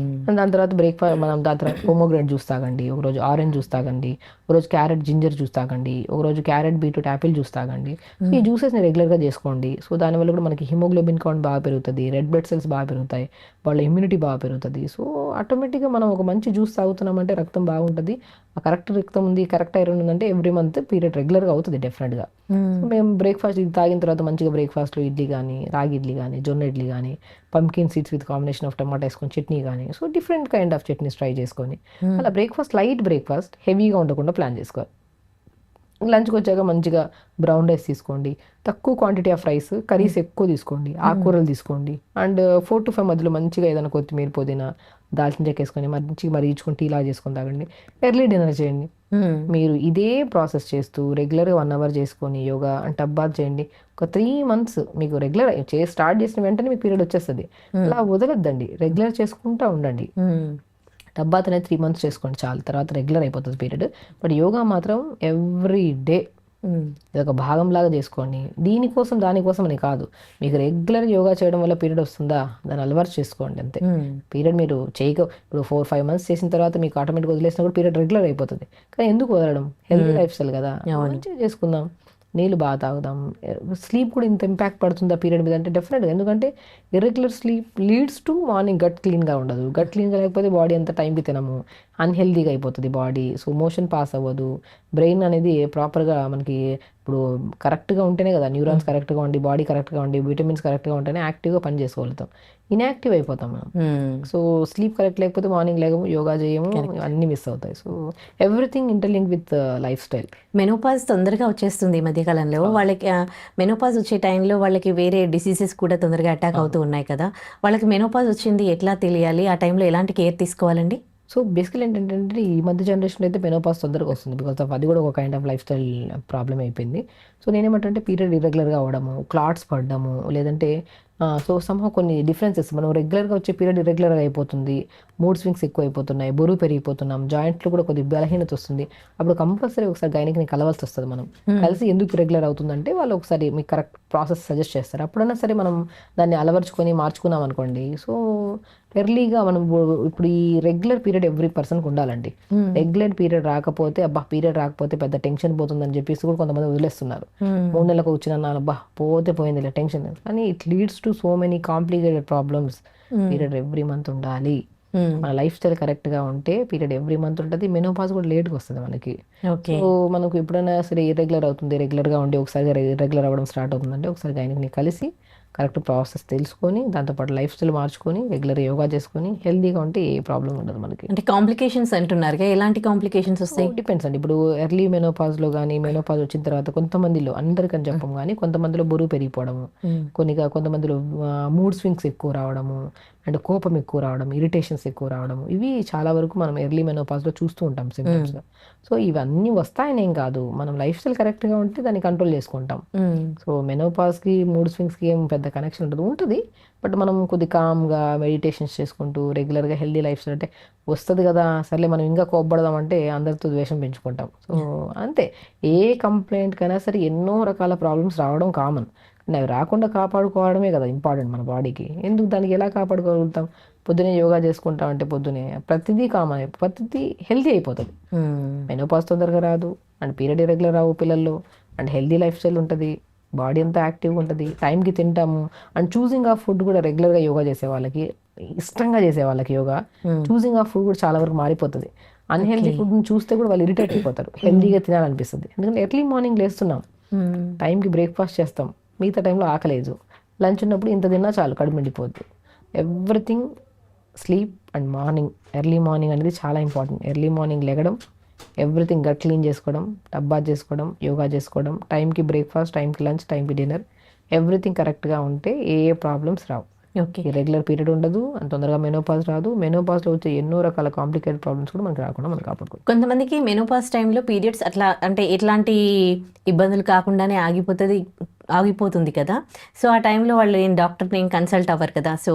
అండ్ దాని తర్వాత బ్రేక్ఫాస్ట్ మనం దాని తర్వాత పోమోగ్రానేట్ జ్యూస్ తాగండి, ఒకరోజు ఆరెంజ్ జ్యూస్ తాగండి, ఒకరోజు క్యారెట్ జింజర్ జ్యూస్ తాగండి, ఒకరోజు క్యారెట్ బీట్రూట్ యాపిల్ జ్యూస్ తాగండి. ఈ జ్యూసెస్ని రెగ్యులర్గా చేసుకోండి. సో దానివల్ల కూడా మనకి హిమోగ్లోబిన్ కౌంట్ బాగా పెరుగుతుంది, రెడ్ బ్లడ్ సెల్స్ బాగా పెరుగుతాయి, వాళ్ళ ఇమ్యూనిటీ బాగా పెరుగుతుంది. సో ఆటోమేటిక్గా మనం ఒక మంచి జ్యూస్ తాగుతున్నామంటే రక్తం బాగుంటుంది, ఆ కరెక్ట్ రక్తం ఉంది, కరెక్ట్ ఐరన్ ఉందంటే ఎవ్రీ మంత్ పీరియడ్ రెగ్యులర్గా అవుతుంది డెఫినెట్గా. మేము బ్రేక్ఫాస్ట్ ఇది తాగిన తర్వాత మంచిగా బ్రేక్ఫాస్ట్లో ఇడ్లీ కానీ, రాగి ఇడ్లీ కానీ, జొన్న ఇడ్లీ కానీ, pumpkin seeds with combination of టమాటా వేసుకొని చట్నీ కానీ, so different kind of chutneys try చేసుకొని అలా బ్రేక్ఫాస్ట్ లైట్ బ్రేక్ఫాస్ట్ హెవీగా ఉండకుండా ప్లాన్ చేసుకోవాలి. లంచ్కి వచ్చాక మంచిగా బ్రౌన్ రైస్ తీసుకోండి, తక్కువ క్వాంటిటీ ఆఫ్ రైస్, కర్రీస్ ఎక్కువ తీసుకోండి, ఆకుకూరలు తీసుకోండి, అండ్ 4 to 5 మధ్యలో మంచిగా ఏదైనా కొత్తిమీర పుదీనా దాల్చిన చెక్క వేసుకొని మంచిగా మరిగించుకొని టీ లాగా చేసుకొని తాగండి. ఎర్లీ డిన్నర్ చేయండి. మీరు ఇదే ప్రాసెస్ చేస్తూ రెగ్యులర్గా 1 hour చేసుకొని యోగా అండ్ టబ్ బాత్ చేయండి. ఒక 3 months మీకు రెగ్యులర్ స్టార్ట్ చేసిన వెంటనే మీకు పీరియడ్ వచ్చేస్తుంది. అలా వదలొద్దండి, రెగ్యులర్ చేసుకుంటూ ఉండండి. టబ్ బాత్ అనేది 3 months చేసుకోండి చాలు, తర్వాత రెగ్యులర్ అయిపోతుంది పీరియడ్. బట్ యోగా మాత్రం ఎవ్రీ డే ఇది ఒక భాగంలాగా చేసుకోండి. దానికోసం అని కాదు, మీకు రెగ్యులర్ యోగా చేయడం వల్ల పీరియడ్ వస్తుందా, దాన్ని అలవాటు చేసుకోండి అంతే. పీరియడ్ మీరు ఇప్పుడు 4-5 months చేసిన తర్వాత మీకు ఆటోమేటిక్ వదిలేసినా కూడా పీరియడ్ రెగ్యులర్ అయిపోతుంది. కానీ ఎందుకు వదలడం, హెల్తీ లైఫ్ స్టైల్ కదా, మంచిగా చేసుకుందాం, నీళ్ళు బాగా తాగుదాం. స్లీప్ కూడా ఇంత ఇంపాక్ట్ పడుతుందా పీరియడ్ మీద అంటే డెఫినెట్గా, ఎందుకంటే irregular sleep leads to morning gut క్లీన్గా ఉండదు, గట్ క్లీన్గా లేకపోతే బాడీ అంత టైంకి తినము, అన్హెల్దీగా అయిపోతుంది బాడీ. సో మోషన్ పాస్ అవ్వదు, బ్రెయిన్ అనేది ప్రాపర్గా మనకి ఇప్పుడు కరెక్ట్గా ఉంటేనే కదా, న్యూరాన్స్ కరెక్ట్గా ఉండి, బాడీ కరెక్ట్గా ఉండి, విటమిన్స్ కరెక్ట్గా ఉంటేనే యాక్టివ్గా పని చేసుకోగలుగుతాం. ఇన్యాక్టివ్ అయిపోతాం మనం. సో స్లీప్ కరెక్ట్ లేకపోతే మార్నింగ్ లేకము, యోగా చేయము, అన్నీ మిస్ అవుతాయి. So everything interlink with life style. Menopause తొందరగా వచ్చేస్తుంది ఈ మధ్యకాలంలో. వాళ్ళకి మెనోపాజ్ వచ్చే టైంలో వాళ్ళకి వేరే డిసీజెస్ కూడా తొందరగా అటాక్ అవుతూ ఉన్నాయి కదా, వాళ్ళకి మెనోపాజ్ వచ్చింది ఎట్లా తెలియాలి, ఆ టైంలో ఎలాంటి కేర్ తీసుకోవాలండి? సో బేసికల్ ఏంటంటే ఈ మధ్య జనరేషన్లో అయితే మెనోపాజ్ తొందరగా వస్తుంది, బికాస్ ఆఫ్ అది కూడా ఒక kind of life style problem అయిపోయింది. సో నేనేమంటే పీరియడ్ ఇర్రెగ్యులర్గా అవ్వడము, క్లాట్స్ పడడము, లేదంటే సో సమ్హౌ కొన్ని డిఫరెన్సెస్, మనం రెగ్యులర్గా వచ్చే పీరియడ్ ఇర్రెగ్యులర్గా అయిపోతుంది, మూడ్ స్వింగ్స్ ఎక్కువ అయిపోతున్నాయి, బరువు పెరిగిపోతున్నాం, జాయింట్లో కూడా కొద్దిగా బలహీనత వస్తుంది. అప్పుడు కంపల్సరీ ఒకసారి గైనిక్ని కలవాల్సి వస్తుంది. మనం కలిసి ఎందుకు రెగ్యులర్ అవుతుందంటే వాళ్ళు ఒకసారి మీకు కరెక్ట్ ప్రాసెస్ సజెస్ట్ చేస్తారు. అప్పుడైనా సరే మనం దాన్ని అలవర్చుకొని మార్చుకున్నాం అనుకోండి. సో ఎర్లీగా మనం ఇప్పుడు ఈ రెగ్యులర్ పీరియడ్ ఎవ్రీ పర్సన్కి ఉండాలండి. రెగ్యులర్ పీరియడ్ రాకపోతే పీరియడ్ రాకపోతే పెద్ద టెన్షన్ పోతుందని చెప్పేసి కూడా కొంతమంది వదిలేస్తున్నారు. 3 నెలలకు వచ్చిన అబ్బా పోతే పోయింది టెన్షన్, కానీ it leads to so many complicated problems. Period every month ఉండాలి. మన లైఫ్ స్టైల్ కరెక్ట్గా ఉంటే పీరియడ్ ఎవ్రీ మంత్ ఉంటుంది. మెనోపాజ్ కూడా లేట్గా వస్తుంది మనకి. సో మనకు ఎప్పుడైనా సరే ఇర్రెగ్యులర్ అవుతుంది, రెగ్యులర్గా ఉండి ఒకసారి రెగ్యులర్ అవ్వడం స్టార్ట్ అవుతుందంటే ఒకసారి గైనిక్ని కలిసి కరెక్ట్ ప్రాసెస్ తెలుసుకొని దాంతోపాటు లైఫ్ స్టైల్ మార్చుకొని రెగ్యులర్ యోగా చేసుకొని హెల్తీగా ఉంటే ఏ ప్రాబ్లం ఉండదు మనకి. అంటే కాంప్లికేషన్స్ అంటున్నారు, ఎలాంటి కాంప్లికేషన్స్ వస్తాయి? డిపెండ్స్ అండి. ఇప్పుడు ఎర్లీ మెనోపాజ్లో కానీ, మెనోపాజ్ వచ్చిన తర్వాత కొంతమందిలో, అందరికని చెప్పము కానీ కొంతమందిలో బరువు పెరిగిపోవడము, కొంతమందిలో మూడ్ స్వింగ్స్ ఎక్కువ రావడము, అండ్ కోపం ఎక్కువ రావడం, ఇరిటేషన్స్ ఎక్కువ రావడం, ఇవి చాలా వరకు మనం ఎర్లీ మెనోపాజ్లో చూస్తూ ఉంటాం సిమ్టమ్స్గా. సో ఇవన్నీ వస్తాయనేం కాదు, మనం లైఫ్ స్టైల్ కరెక్ట్గా ఉంటే దాన్ని కంట్రోల్ చేసుకుంటాం. సో మెనోపాజ్కి మూడ్ స్వింగ్స్కి ఏం పెద్ద కనెక్షన్ ఉంటుంది. బట్ మనం కొద్ది కామ్గా మెడిటేషన్స్ చేసుకుంటూ రెగ్యులర్గా హెల్దీ లైఫ్ స్టైల్ అంటే వస్తుంది కదా, సర్లే మనం ఇంకా కోప్పడదాం అంటే అందరితో ద్వేషం పెంచుకుంటాం. సో అంతే, ఏ కంప్లైంట్కైనా సరే ఎన్నో రకాల ప్రాబ్లమ్స్ రావడం కామన్. అవి రాకుండా కాపాడుకోవడమే కదా ఇంపార్టెంట్ మన బాడీకి. ఎందుకు దానికి ఎలా కాపాడుకోగలుగుతాం? పొద్దునే యోగా చేసుకుంటాం అంటే పొద్దునే ప్రతిదీ కామన్, ప్రతిదీ హెల్తీ అయిపోతుంది. మెనోపాజ్ తొందరగా రాదు, అండ్ పీరియడ్ ఇర్రెగ్యులర్ రావు పిల్లల్లో, అండ్ హెల్తీ లైఫ్ స్టైల్ ఉంటుంది, బాడీ అంతా యాక్టివ్గా ఉంటుంది, టైంకి తింటాము. అండ్ చూసింగ్ ఆఫ్ ఫుడ్ కూడా రెగ్యులర్గా యోగా చేసే వాళ్ళకి, ఇష్టంగా చేసే వాళ్ళకి యోగా చూసింగ్ ఆఫ్ ఫుడ్ కూడా చాలా వరకు మారిపోతుంది. అన్హెల్తీ ఫుడ్ని చూస్తే కూడా వాళ్ళు ఇరిటేట్ అయిపోతారు, హెల్తీగా తినాలనిపిస్తుంది. ఎందుకంటే ఎర్లీ మార్నింగ్ లేస్తున్నాం, టైంకి బ్రేక్ఫాస్ట్ చేస్తాం, మిగతా టైంలో ఆకలేదు, లంచ్ ఉన్నప్పుడు ఇంత తిన్నా చాలు, కడుపు నిండిపోద్ది. Everything sleep and morning, early morning అనేది చాలా ఇంపార్టెంట్. ఎర్లీ మార్నింగ్ లెగడం, ఎవ్రీథింగ్ గట్ క్లీన్ చేసుకోవడం, టబ్ బాత్ చేసుకోవడం, యోగా చేసుకోవడం, టైంకి బ్రేక్ఫాస్ట్, టైంకి లంచ్, టైంకి డిన్నర్, ఎవ్రీథింగ్ కరెక్ట్గా ఉంటే ఏ ప్రాబ్లమ్స్ రావు. రెగ్యులర్ పీరియడ్ ఉండదు, అంత తొందరగా మెనోపాజ్ రాదు. మెనోపాజ్లో వచ్చే ఎన్నో రకాల కాంప్లికేటెడ్ ప్రాబ్లమ్స్ కూడా మనకి రాకుండా మనం కాపాడుకోవచ్చు. కొంతమందికి మెనోపాజ్ టైంలో పీరియడ్స్ అట్లా అంటే ఎట్లాంటి ఇబ్బందులు కాకుండానే ఆగిపోతుంది, ఆగిపోతుంది కదా. సో ఆ టైంలో వాళ్ళు డాక్టర్ని ఏం కన్సల్ట్ అవ్వరు కదా. సో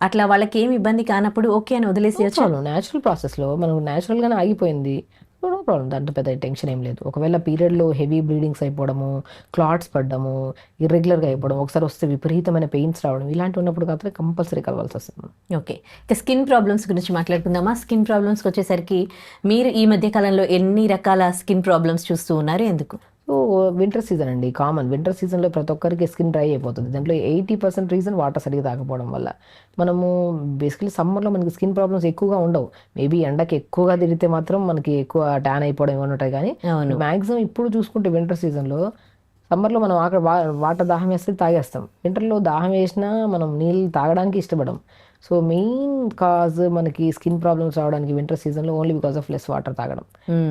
అట్లా వాళ్ళకి ఏం ఇబ్బంది కానప్పుడు ఓకే అని వదిలేసేయచ్చు. న్యాచురల్ ప్రాసెస్లో మనకు న్యాచురల్గానే ఆగిపోయింది, నో ప్రాబ్లం, దాంట్లో పెద్ద టెన్షన్ ఏం లేదు. ఒకవేళ పీరియడ్లో హెవీ బ్లీడింగ్స్ అయిపోవడము, క్లాట్స్ పడ్డము, ఇర్రెగ్యులర్గా అయిపోవడం, ఒకసారి వస్తే విపరీతమైన పెయిన్స్ రావడం, ఇలాంటి ఉన్నప్పుడు మాత్రం కంపల్సరీ కలవాల్సి వస్తుంది. ఓకే, ఇక స్కిన్ ప్రాబ్లమ్స్ గురించి మాట్లాడుకుందామా. స్కిన్ ప్రాబ్లమ్స్కి వచ్చేసరికి మీరు ఈ మధ్య కాలంలో ఎన్ని రకాల స్కిన్ ప్రాబ్లమ్స్ చూస్తూ ఉన్నారు, ఎందుకు? సో వింటర్ సీజన్ అండి, కామన్. వింటర్ సీజన్లో ప్రతి ఒక్కరికి స్కిన్ డ్రై అయిపోతుంది. దాంట్లో 80% రీజన్ వాటర్ సరిగ్గా తాగకపోవడం వల్ల. మనము బేసికలీ సమ్మర్లో మనకి స్కిన్ ప్రాబ్లమ్స్ ఎక్కువగా ఉండవు. మేబీ ఎండకి ఎక్కువగా తిరిగితే మాత్రం మనకి ఎక్కువ ట్యాన్ అయిపోవడం ఇవన్నీ ఉంటాయి. కానీ మ్యాక్సిమం ఇప్పుడు చూసుకుంటే వింటర్ సీజన్లో, సమ్మర్లో మనం అక్కడ వాటర్ దాహం వేస్తే తాగేస్తాం, వింటర్లో దాహం వేసినా మనం నీళ్ళు తాగడానికి ఇష్టపడం. సో మెయిన్ కాజ్ మనకి స్కిన్ ప్రాబ్లమ్స్ రావడానికి వింటర్ సీజన్లో only because of less water తాగడం.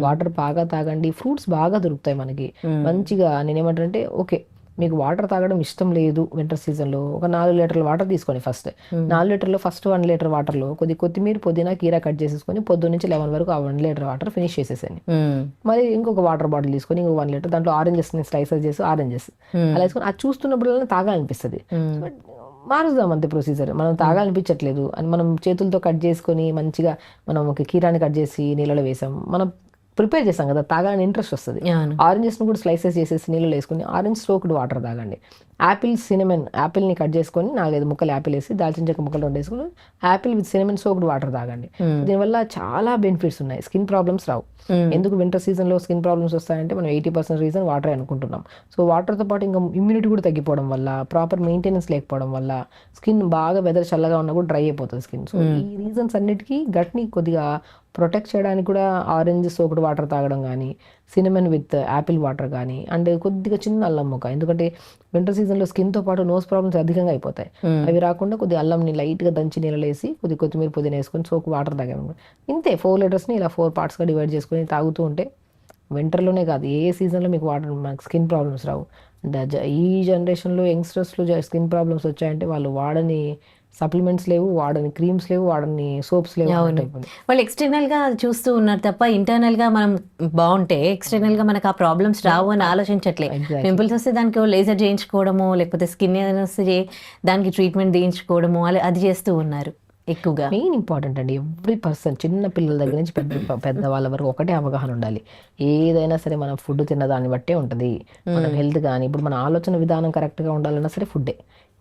వాటర్ బాగా తాగండి, ఫ్రూట్స్ బాగా దొరుకుతాయి మనకి మంచిగా. నేనేమంటే ఓకే, మీకు వాటర్ తాగడం ఇష్టం లేదు వింటర్ సీజన్లో, ఒక 4 లీటర్ల వాటర్ తీసుకోండి. ఫస్ట్ 4 లీటర్లో ఫస్ట్ 1 లీటర్ వాటర్లో కొత్తిమీర, పుదీనా, కీరా కట్ చేసేసుకొని పొద్దున్న నుంచి 11 వరకు ఆ 1 లీటర్ వాటర్ ఫినిష్ చేసేసాను. మరి ఇంకొక వాటర్ బాటిల్ తీసుకొని ఇంకొక 1 లీటర్, దాంట్లో ఆరెంజెస్ స్లైసెస్ చేసి ఆరెంజెస్ అలా వేసుకొని అది చూస్తున్నప్పుడు తాగాలనిపిస్తుంది. మారుద్దాం అంతే ప్రొసీజర్. మనం తాగాలనిపించట్లేదు అని మనం చేతులతో కట్ చేసుకొని మంచిగా మనం ఒక కీరాని కట్ చేసి నీళ్ళలో వేసాం, మనం ప్రిపేర్ చేస్తాం కదా, తాగాలని ఇంట్రెస్ట్ వస్తుంది. ఆరెంజెస్ని కూడా స్లైసెస్ చేసేసి నీళ్ళలో వేసుకొని ఆరెంజ్ సోక్డ్ వాటర్ తాగండి. యాపిల్ని కట్ చేసుకొని 4-5 ముక్కలు యాపిల్ వేసి, దాల్చిన చెక్క ముక్కలు 2 వేసుకుని Apple with cinnamon soaked water తాగండి. దీనివల్ల చాలా బెనిఫిట్స్ ఉన్నాయి, స్కిన్ ప్రాబ్లమ్స్ రావు. ఎందుకు వింటర్ సీజన్లో స్కిన్ ప్రాబ్లమ్స్ వస్తాయంటే మనం 80% రీజన్ వాటర్ అనుకుంటున్నాం. సో వాటర్తో పాటు ఇంకా ఇమ్యూనిటీ కూడా తగ్గిపోవడం వల్ల, ప్రాపర్ మెయింటెనెన్స్ లేకపోవడం వల్ల స్కిన్ బాగా వెదర్ చల్లగా ఉన్నా కూడా డ్రై అయిపోతుంది స్కిన్. సో ఈ రీజన్స్ అన్నిటికీ గట్ని కొద్దిగా ప్రొటెక్ట్ చేయడానికి కూడా ఆరెంజ్ సోక్డ్ వాటర్ తాగడం కానీ, సినమన్ విత్ యాపిల్ వాటర్ కానీ, అండ్ కొద్దిగా చిన్న అల్లం ముక్క. ఎందుకంటే వింటర్ సీజన్లో స్కిన్తో పాటు నోస్ ప్రాబ్లమ్స్ అధికంగా అయిపోతాయి. అవి రాకుండా కొద్దిగా అల్లంని లైట్గా దంచి నీళ్ళు వేసి కొత్తిమీర, పుదీనా వేసుకొని సోక్ వాటర్ తాగాము. ఇంతే, 4 లీటర్స్ని ఇలా 4 పార్ట్స్గా డివైడ్ చేసుకొని తాగుతూ ఉంటే వింటర్లోనే కాదు ఏ సీజన్లో మీకు మనకు స్కిన్ ప్రాబ్లమ్స్ రావు. ఈ జనరేషన్లో యంగ్స్టర్స్లో స్కిన్ ప్రాబ్లమ్స్ వచ్చాయంటే వాళ్ళు వాడని సప్లిమెంట్స్ లేవు, వాడని క్రీమ్స్ లేవు, వాడని సోప్స్ లేవు. వాళ్ళు ఎక్స్టర్నల్గా చూస్తూ ఉన్నారు తప్ప ఇంటర్నల్గా మనం బాగుంటే ఎక్స్టర్నల్గా మనకు ఆ ప్రాబ్లమ్స్ రావు అని ఆలోచించట్లే. పింపుల్స్ వస్తే దానికి లేజర్ చేయించుకోవడము, లేకపోతే స్కిన్ వస్తే దానికి ట్రీట్మెంట్ చేయించుకోవడము, అది చేస్తూ ఉన్నారు ఎక్కువగా. మెయిన్ ఇంపార్టెంట్ అండి, ఎవ్రీ పర్సన్, చిన్న పిల్లల దగ్గర నుంచి పెద్ద వాళ్ళ వరకు ఒకటే అవగాహన ఉండాలి. ఏదైనా సరే మనం ఫుడ్ తిన్న దాన్ని బట్టే ఉంటుంది మన హెల్త్. కానీ ఇప్పుడు మన ఆలోచన విధానం కరెక్ట్గా ఉండాలన్నా సరే ఫుడ్డే.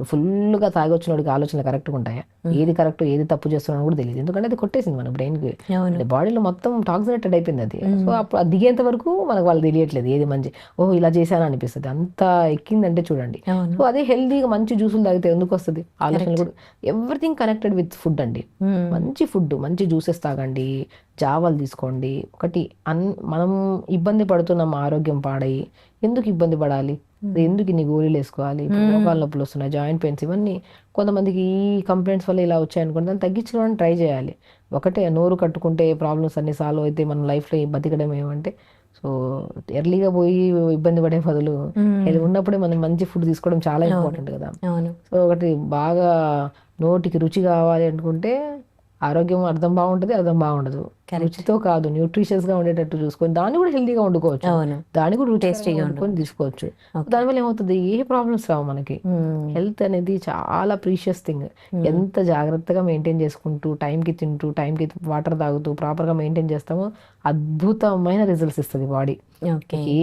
ఫుల్గా తాగొచ్చినోడికి ఆలోచనలు కరెక్ట్గా ఉంటాయా, ఏది కరెక్ట్ ఏది తప్పు చేస్తున్నాను కూడా తెలియదు. ఎందుకంటే అది కొట్టేసింది మన బ్రెయిన్కి, బాడీలో మొత్తం టాక్సినేటెడ్ అయిపోయింది అది. సో అప్పుడు అది దిగేంత వరకు మనకు వాళ్ళు తెలియట్లేదు ఏది మంచి, ఇలా చేశాను అనిపిస్తుంది. అంత ఎక్కిందంటే చూడండి. సో అదే హెల్దీగా మంచి జ్యూసులు తాగితే ఎందుకు వస్తుంది ఆలోచనలు కూడా. ఎవ్రీథింగ్ కనెక్టెడ్ విత్ ఫుడ్ అండి. మంచి ఫుడ్, మంచి జ్యూసెస్ తాగండి, జావాలు తీసుకోండి. ఒకటి మనం ఇబ్బంది పడుతున్నాం, ఆరోగ్యం పాడై ఎందుకు ఇబ్బంది పడాలి, ఎందుకు ఇన్ని గోళీలు వేసుకోవాలి, మోకాళ్ళ నొప్పులు వస్తున్నాయి, జాయింట్ పెయిన్స్, ఇవన్నీ కొంతమందికి ఈ కంప్లైంట్స్ వల్ల ఇలా వచ్చాయనుకోండి, దాన్ని తగ్గించుకోవడానికి ట్రై చేయాలి. ఒకటే నోరు కట్టుకుంటే ప్రాబ్లమ్స్ అన్ని సాల్వ్ అయితే మన లైఫ్లో బతికడం ఏమంటే, సో ఎర్లీగా పోయి ఇబ్బంది పడే బదులు ఉన్నప్పుడే మనం మంచి ఫుడ్ తీసుకోవడం చాలా ఇంపార్టెంట్ కదా. సో ఒకటి బాగా నోటికి రుచి కావాలి అనుకుంటే ఆరోగ్యం అర్థం బాగుండదు. రుచితో కాదు, న్యూట్రిషియస్ గా ఉండేటట్టు చూసుకొని దాన్ని కూడా హెల్తీగా వండుకోవచ్చు, దాన్ని కూడా టేస్టీగా వండుకొని తీసుకోవచ్చు. దానివల్ల ఏమవుతుంది, ఏ ప్రాబ్లమ్స్ రావు మనకి. హెల్త్ అనేది చాలా ప్రీషియస్ థింగ్. ఎంత జాగ్రత్తగా మెయింటైన్ చేసుకుంటూ, టైంకి తింటూ, టైంకి వాటర్ తాగుతూ ప్రాపర్గా మెయింటైన్ చేస్తామో అద్భుతమైన రిజల్ట్స్ ఇస్తుంది బాడీ.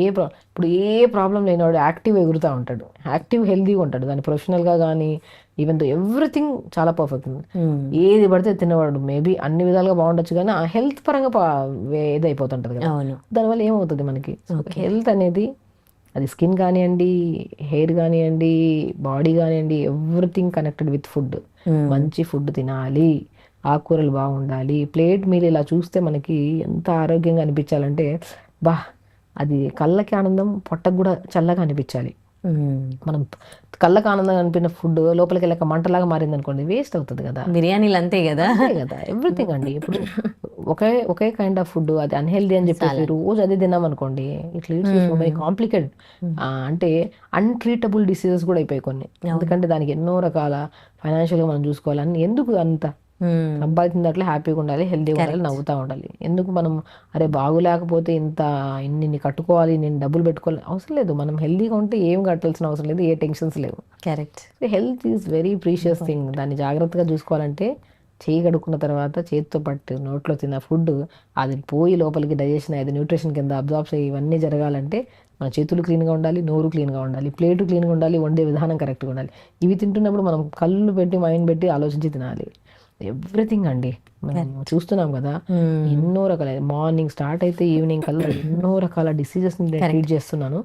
ఇప్పుడు ఏ ప్రాబ్లం లేనివాడు యాక్టివ్ ఎగురుతూ ఉంటాడు, యాక్టివ్ హెల్తీగా ఉంటాడు. దాని ప్రొఫెషనల్గా కానీ ఈవెన్ దో ఎవ్రీథింగ్ చాలా పర్ఫెక్ట్ ఉంది. ఏది పడితే తినేవాడు మేబీ అన్ని విధాలుగా బాగుండొచ్చు, కానీ ఆ హెల్త్ పరంగా ఇదైపోతుంటది కదా. దానివల్ల ఏమవుతుంది మనకి, హెల్త్ అనేది అది స్కిన్ కానివ్వండి, హెయిర్ కానివ్వండి, బాడీ కానివ్వండి, ఎవ్రీథింగ్ కనెక్టెడ్ విత్ ఫుడ్. మంచి ఫుడ్ తినాలి, ఆకుకూరలు బాగుండాలి. ప్లేట్ మీరు ఇలా చూస్తే మనకి ఎంత ఆరోగ్యంగా అనిపించాలంటే అది కళ్ళకి ఆనందం, పొట్టకు కూడా చల్లగా అనిపించాలి. మనం కళ్ళకు ఆనందంగా అనిపిన ఫుడ్ లోపలికి వెళ్ళక మంటలాగా మారింది అనుకోండి, వేస్ట్ అవుతుంది కదా. బిర్యానీలు అంతే కదా. ఎవ్రీథింగ్ అండి. ఇప్పుడు ఒకే కైండ్ ఆఫ్ ఫుడ్ అది అన్హెల్దీ అని చెప్పేసి రోజు అదే తిన్నాం అనుకోండి, ఇట్లా వెరీ కాంప్లికేటెడ్. అంటే అన్ట్రీటబుల్ డిసీజెస్ కూడా అయిపోయి కొన్ని. ఎందుకంటే దానికి ఎన్నో రకాల ఫైనాన్షియల్గా మనం చూసుకోవాలని, ఎందుకు అంత సంపాదించిన దాంట్లో హ్యాపీగా ఉండాలి, హెల్తీగా ఉండాలి, నవ్వుతూ ఉండాలి. ఎందుకు మనం అరే బాగులేకపోతే ఇన్ని కట్టుకోవాలి, నేను డబ్బులు పెట్టుకోవాలి అవసరం లేదు. మనం హెల్తీగా ఉంటే ఏం కట్టాల్సిన అవసరం లేదు, ఏ టెన్షన్స్ లేవు. Correct. Health is very precious thing. దాన్ని జాగ్రత్తగా చూసుకోవాలంటే చేయి కడుక్కున్న తర్వాత చేతితో పట్టు నోట్లో తిన్న ఫుడ్ అది పోయి లోపలికి డైజెషన్ అయ్యేది, న్యూట్రిషన్ కింద అబ్జార్బ్స్ అయ్యి ఇవన్నీ జరగాలంటే మన చేతులు క్లీన్గా ఉండాలి, నోరు క్లీన్గా ఉండాలి, ప్లేటు క్లీన్గా ఉండాలి, వండే విధానం కరెక్ట్గా ఉండాలి. ఇవి తింటున్నప్పుడు మనం కళ్ళు పెట్టి మైండ్ పెట్టి ఆలోచించి తినాలి. ఎవ్రీథింగ్ అండి మనం చూస్తున్నాం కదా, ఎన్నో రకాల మార్నింగ్ స్టార్ట్ అయితే ఈవినింగ్ కల్లా ఎన్నో రకాల డిసీజెస్ ట్రీట్ చేస్తున్నాను.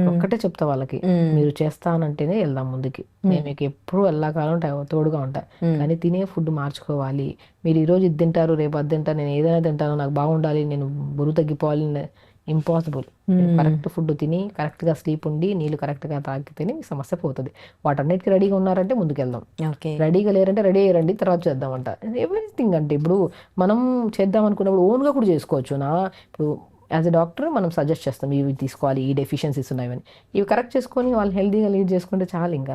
ఒక్కటే చెప్తా వాళ్ళకి, మీరు చేస్తానంటేనే వెళ్దాం ముందుకి. నేను మీకు ఎప్పుడు ఎల్లకాలం తోడుగా ఉంటా, కానీ తినే ఫుడ్ మార్చుకోవాలి. మీరు ఈరోజు ఇది తింటారు, రేపు అది తింటారు, నేను ఏదైనా తింటాను, నాకు బాగుండాలి, నేను బరువు తగ్గిపోవాలి, ఇంపాసిబుల్. కరెక్ట్ ఫుడ్ తిని కరెక్ట్గా స్లీప్ ఉండి నీళ్ళు కరెక్ట్గా తాగితేనే ఈ సమస్య పోతుంది. వాటన్నిటికీ రెడీగా ఉన్నారంటే ముందుకెళ్దాం, రెడీగా లేరంటే రెడీ అయ్యారండి తర్వాత చేద్దామంట. ఎవ్రీథింగ్ అంటే ఇప్పుడు మనం చేద్దాం అనుకున్నప్పుడు ఓన్గా కూడా చేసుకోవచ్చు. ఇప్పుడు యాజ్ ఎ డాక్టర్ మనం సజెస్ట్ చేస్తాం ఇవి తీసుకోవాలి, ఈ డెఫిషియన్సీస్ ఉన్నాయని, ఇవి కరెక్ట్ చేసుకొని వాళ్ళు హెల్తీగా లీడ్ చేసుకుంటే చాలా. ఇంకా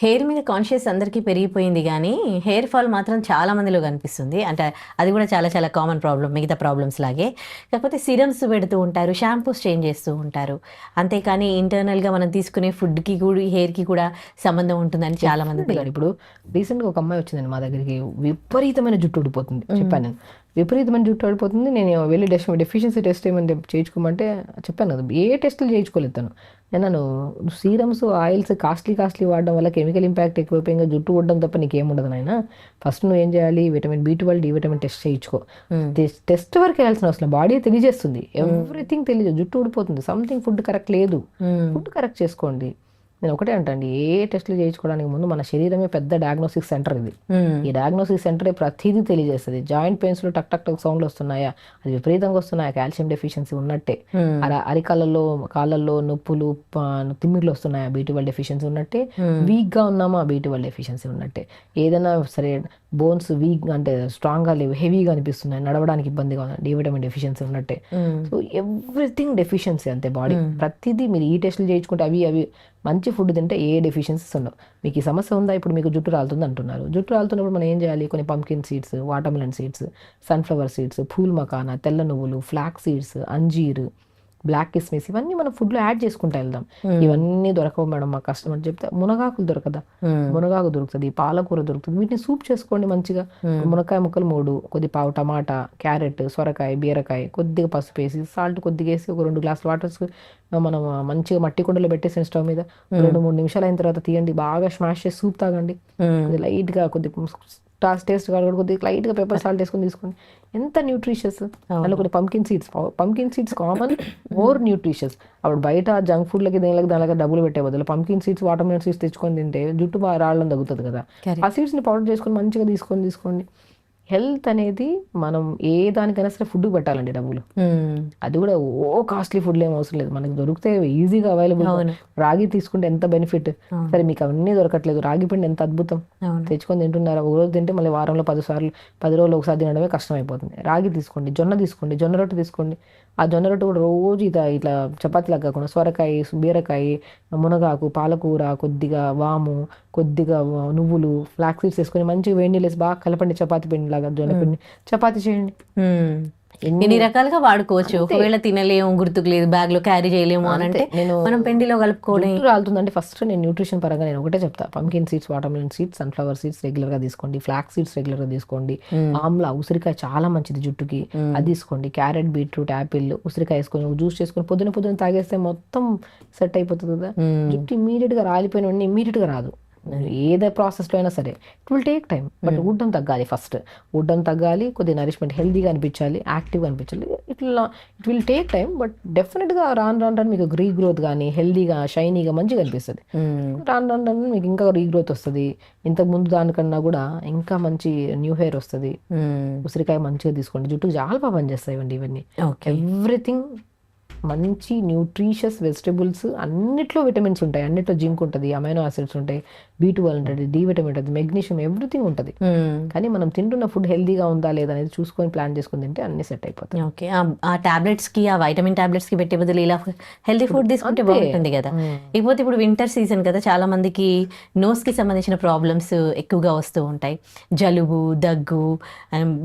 హెయిర్ మీద కాన్షియస్ అందరికీ పెరిగిపోయింది, కానీ హెయిర్ ఫాల్ మాత్రం చాలా మందిలో కనిపిస్తుంది. అంటే అది కూడా చాలా చాలా కామన్ ప్రాబ్లం, మిగతా ప్రాబ్లమ్స్ లాగే. కాకపోతే సిరమ్స్ పెడుతూ ఉంటారు, షాంపూస్ చేంజ్ చేస్తూ ఉంటారు, అంతేకాని ఇంటర్నల్గా మనం తీసుకునే ఫుడ్కి కూడా హెయిర్కి కూడా సంబంధం ఉంటుందని చాలా మంది. ఇప్పుడు రీసెంట్గా ఒక అమ్మాయి వచ్చిందండి మా దగ్గరికి, విపరీతమైన జుట్టు ఊడిపోతుంది. చెప్పాను నేను, విపరీతమైన జుట్టు ఊడిపోతుంది. నేను వెళ్ళి డెఫిషియన్సీ టెస్ట్ ఏమని చేయించుకోమంటే చెప్పాను కదా, ఏ టెస్టులు చేయించుకోలేదు తను. నేను సీరమ్స్ ఆయిల్స్ కాస్ట్లీ వాడడం వల్ల కెమికల్ ఇంపాక్ట్ ఎక్కువైపోయింది, జుట్టు ఊడడం తప్ప నీకేముండదు నాయన. ఫస్ట్ నువ్వు ఏం చేయాలి, vitamin B12 D vitamin test చేయించుకో. టెస్ట్ వరకు వెళ్ళాల్సిన అవసరం, బాడీ తెలియజేస్తుంది, ఎవ్రీథింగ్ తెలియజేస్తుంది. జుట్టు ఊడిపోతుంది, సంథింగ్ ఫుడ్ కరెక్ట్ లేదు, ఫుడ్ కరెక్ట్ చేసుకోండి. నేను ఒకటే అంటండి, ఏ టెస్టులు చేయించుకోవడానికి ముందు మన శరీరమే పెద్ద డయాగ్నోస్టిక్ సెంటర్ ఇది. ఈ డయాగ్నోస్టిక్ సెంటరే ప్రతిదీ తెలియజేస్తుంది. జాయింట్ పెయిన్స్లో టక్ టక్ టక్ సౌండ్లు వస్తున్నాయా, అది విపరీతంగా వస్తున్నాయా, కాల్షియం డెఫిషియన్సీ ఉన్నట్టే. అరికాళ్ళల్లో కాళ్ళల్లో నొప్పులు తిమ్మిర్లు వస్తున్నాయా, B12 డెఫిషియన్సీ ఉన్నట్టే. వీక్గా ఉన్నామా, B12 డెఫిషియన్సీ ఉన్నట్టే. ఏదైనా సరే బోన్స్ వీక్ అంటే స్ట్రాంగ్గా లేవు, హెవీగా అనిపిస్తున్నాయి, నడవడానికి ఇబ్బందిగా ఉంది, D విటమిన్ డెఫిషియన్సీ ఉన్నట్టే. సో ఎవ్రీథింగ్ డెఫిషియన్సీ అంతే బాడీ. ప్రతిదీ మీరు ఈ టెస్టులు చేయించుకుంటే అవి మంచి ఫుడ్ తింటే ఏ డెఫిషియన్సీస్ ఉండవు. మీకు ఈ సమస్య ఉందా, ఇప్పుడు మీకు జుట్టు రాలుతుంది అంటున్నారు, జుట్టు రాలుతున్నప్పుడు మనం ఏం చేయాలి, కొన్ని pumpkin seeds, watermelon seeds, sunflower seeds, pool makhana, తెల్ల నువ్వులు, ఫ్లాక్ సీడ్స్, అంజీర్, బ్లాక్ కిస్మిస్, ఇవన్నీ మనం ఫుడ్లో యాడ్ చేసుకుంటూ వెళ్దాం. ఇవన్నీ దొరకవు మేడం మా కస్టమర్ చెప్తే, మునగాకులు దొరకదా, మునగాకు దొరుకుతుంది, పాలకూర దొరుకుతుంది, వీటిని సూప్ చేసుకోండి మంచిగా. మునక్కాయ ముక్కలు 3, కొద్ది పావు టమాటా, క్యారెట్, సొరకాయ, బీరకాయ, కొద్దిగా పసుపు వేసి, సాల్ట్ కొద్దిగా వేసి, ఒక 2 గ్లాసులు వాటర్ మనం మంచిగా మట్టి కుండలో పెట్టేసిన స్టవ్ మీద 2-3 నిమిషాలు అయిన తర్వాత తీయండి, బాగా స్మాష్ చేసి సూప్ తాగండి. లైట్గా కొద్దిగా టేస్ట్ కాదు, కొద్దిగా లైట్గా పెప్పర్ సాల్ట్ వేసుకొని తీసుకోండి. ఎంత న్యూట్రిషియస్. అందులో కొన్ని pumpkin seeds common, more nutritious. అప్పుడు బయట జంక్ ఫుడ్లకి దానికి డబ్బులు పెట్టే బదులు పంకిన్ సీడ్స్, వాటర్మెలన్ సీడ్స్ తెచ్చుకొని తింటే జుట్టు బాగా రావడం తగ్గుతుంది కదా. ఆ సీడ్స్ని పౌడర్ చేసుకొని మంచిగా తీసుకోండి. హెల్త్ అనేది మనం ఏ దానికైనా సరే ఫుడ్కి పెట్టాలండి డబ్బులు. అది కూడా కాస్ట్లీ ఫుడ్లు ఏం అవసరం లేదు, మనకి దొరికితే ఈజీగా అవైలబుల్. రాగి తీసుకుంటే ఎంత బెనిఫిట్. సరే మీకు అవన్నీ దొరకట్లేదు, రాగి పిండి ఎంత అద్భుతం, తెచ్చుకొని తింటున్నారు. ఒక రోజు తింటే మళ్ళీ వారంలో 10 రోజులు ఒకసారి తినడమే కష్టం అయిపోతుంది. రాగి తీసుకోండి, జొన్న రొట్టె తీసుకోండి. ఆ జొన్న రొట్టె కూడా రోజు ఇట్లా చపాతీలాగా కాకుండా సొరకాయ, బీరకాయ, మునగాకు, పాలకూర, కొద్దిగా వాము, కొద్దిగా నువ్వులు, ఫ్లాక్ సీడ్స్ వేసుకొని మంచిగా వేడి నీళ్ళు వేసి బాగా కలపండి, చపాతీ పిండి లాగా జొన్న పిండి చపాతీ చేయండి. ఎన్ని రకాలుగా వాడుకోవచ్చు. ఒకవేళ తినలేము, గుర్తుకు లేదు, బ్యాగ్ లో క్యారీ చేయలేము అని అంటే మనం పిండిలో కలుపుకోవడం రాలుతుందంటే ఫస్ట్ నేను న్యూట్రిషన్ పరంగా నేను ఒకటే చెప్తా, pumpkin seeds, watermelon seeds, sunflower seeds regular గా తీసుకోండి, ఫ్లాక్ సీడ్స్ రెగ్యులర్ గా తీసుకోండి, ఆమ్లా ఉసిరికాయ చాలా మంచిది జుట్టుకి, అది తీసుకోండి, క్యారెట్, బీట్రూట్, యాపిల్, ఉసిరికాయ వేసుకొని జ్యూస్ చేసుకొని పొద్దున తాగేస్తే మొత్తం సెట్ అయిపోతుంది కదా. జుట్టు ఇమీడియట్ గా రాలిపోయిన వెంటనే ఇమీడియట్ గా రాదు, ఏదే ప్రాసెస్లో అయినా సరే it will take time. But ఊడ్డం తగ్గాలి, ఫస్ట్ ఊడ్డం తగ్గాలి, కొద్దిగా నరిష్మెంట్ హెల్తీగా అనిపించాలి, యాక్టివ్గా అనిపించాలి. It will take time, but డెఫినెట్గా రాను మీకు రీగ్రోత్ కానీ హెల్తీగా షైనీగా మంచిగా అనిపిస్తుంది. రాను మీకు ఇంకా రీగ్రోత్ వస్తుంది, ఇంతకు ముందు దానికన్నా కూడా ఇంకా మంచి న్యూ హెయిర్ వస్తుంది. ఉసిరికాయ మంచిగా తీసుకోండి, జుట్టుకు చాలా బాగా పనిచేస్తాయి ఇవన్నీ. ఎవ్రీథింగ్ మంచి న్యూట్రిషియస్ వెజిటబుల్స్, అన్నిట్లో విటమిన్స్ ఉంటాయి, అన్నిట్లో జింక్ ఉంటుంది, అమైనో యాసిడ్స్ ఉంటాయి, B12 ఉంటుంది, డి విటమిన్ ఉంటుంది, మెగ్నీషియం, ఎవ్రీథింగ్ ఉంటుంది. కానీ మనం తింటున్న ఫుడ్ హెల్దీగా ఉందా లేదా అనేది చూసుకొని ప్లాన్ చేసుకుని తింటే అన్ని సెట్ అయిపోతాయి. ఓకే, ఆ టాబ్లెట్స్ కి, ఆ వైటమిన్ టాబ్లెట్స్ కి పెట్టే బదులు ఇలా హెల్దీ ఫుడ్ తీసుకుంటే బాగుంటుంది కదా. ఇకపోతే ఇప్పుడు వింటర్ సీజన్ కదా, చాలా మందికి నోస్ కి సంబంధించిన ప్రాబ్లమ్స్ ఎక్కువగా వస్తూ ఉంటాయి, జలుబు, దగ్గు,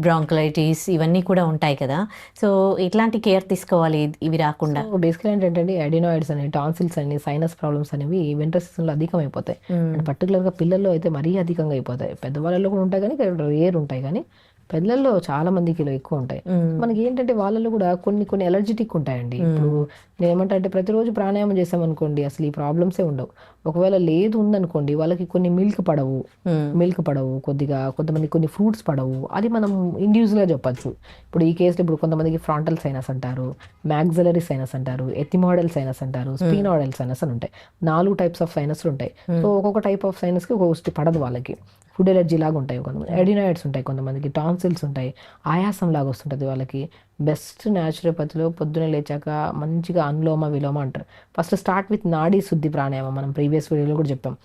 బ్రాంకలైటిస్ ఇవన్నీ కూడా ఉంటాయి కదా. సో ఇట్లాంటి కేర్ తీసుకోవాలి ఇవి రాకుండా. బేసికలీ ఏంటంటే అడినాయిడ్స్ అని, టాన్సిల్స్ అని, సైనస్ ప్రాబ్లమ్స్ అనేవి వింటర్ సీజన్ లో అధికం అయిపోతాయి. అండ్ పర్టికులర్ గా పిల్లల్లో అయితే మరీ అధికంగా అయిపోతాయి. పెద్దవాళ్ళలో కూడా ఉంటాయి కానీ రేర్ ఉంటాయి, కానీ పిల్లల్లో చాలా మందికి ఇలా ఎక్కువ ఉంటాయి. మనకి ఏంటంటే వాళ్ళలో కూడా కొన్ని కొన్ని ఎలర్జెటిక్ ఉంటాయండి. ఇప్పుడు నేను ఏమంటా అంటే ప్రతిరోజు ప్రాణాయామం చేసామనుకోండి అసలు ఈ ప్రాబ్లమ్సే ఉండవు. ఒకవేళ లేదు ఉందనుకోండి వాళ్ళకి కొన్ని మిల్క్ పడవు కొద్దిగా, కొంతమంది కొన్ని ఫ్రూట్స్ పడవు. అది మనం ఇండివిజువల్గా చెప్పచ్చు. ఇప్పుడు ఈ కేసులో ఇప్పుడు కొంతమందికి ఫ్రాంటల్ సైనస్ అంటారు, మ్యాక్సిలరీ సైనస్ అంటారు, ఎథిమాయిడల్ సైనస్ అంటారు, స్పీనాయిడల్ సైనస్ అని ఉంటాయి. 4 టైప్స్ ఆఫ్ సైనస్లు ఉంటాయి. సో ఒక్కొక్క టైప్ ఆఫ్ సైనస్కి ఒక్కొక్కటి పడదు వాళ్ళకి. ఫుడ్ ఎలర్జీ లాగా ఉంటాయి కొంతమంది, అడినాయిడ్స్ ఉంటాయి కొంతమందికి, టాన్సిల్స్ ఉంటాయి, ఆయాసం లాగా వస్తుంటుంది వాళ్ళకి. బెస్ట్ న్యాచురోపతిలో పొద్దున లేచాక మంచిగా అనులోమ విలోమ అంటారు. ఫస్ట్ స్టార్ట్ విత్ నాడీ శుద్ధి ప్రాణాయామం. మనం ప్రీవియస్ వీడియోలో కూడా చెప్పాం.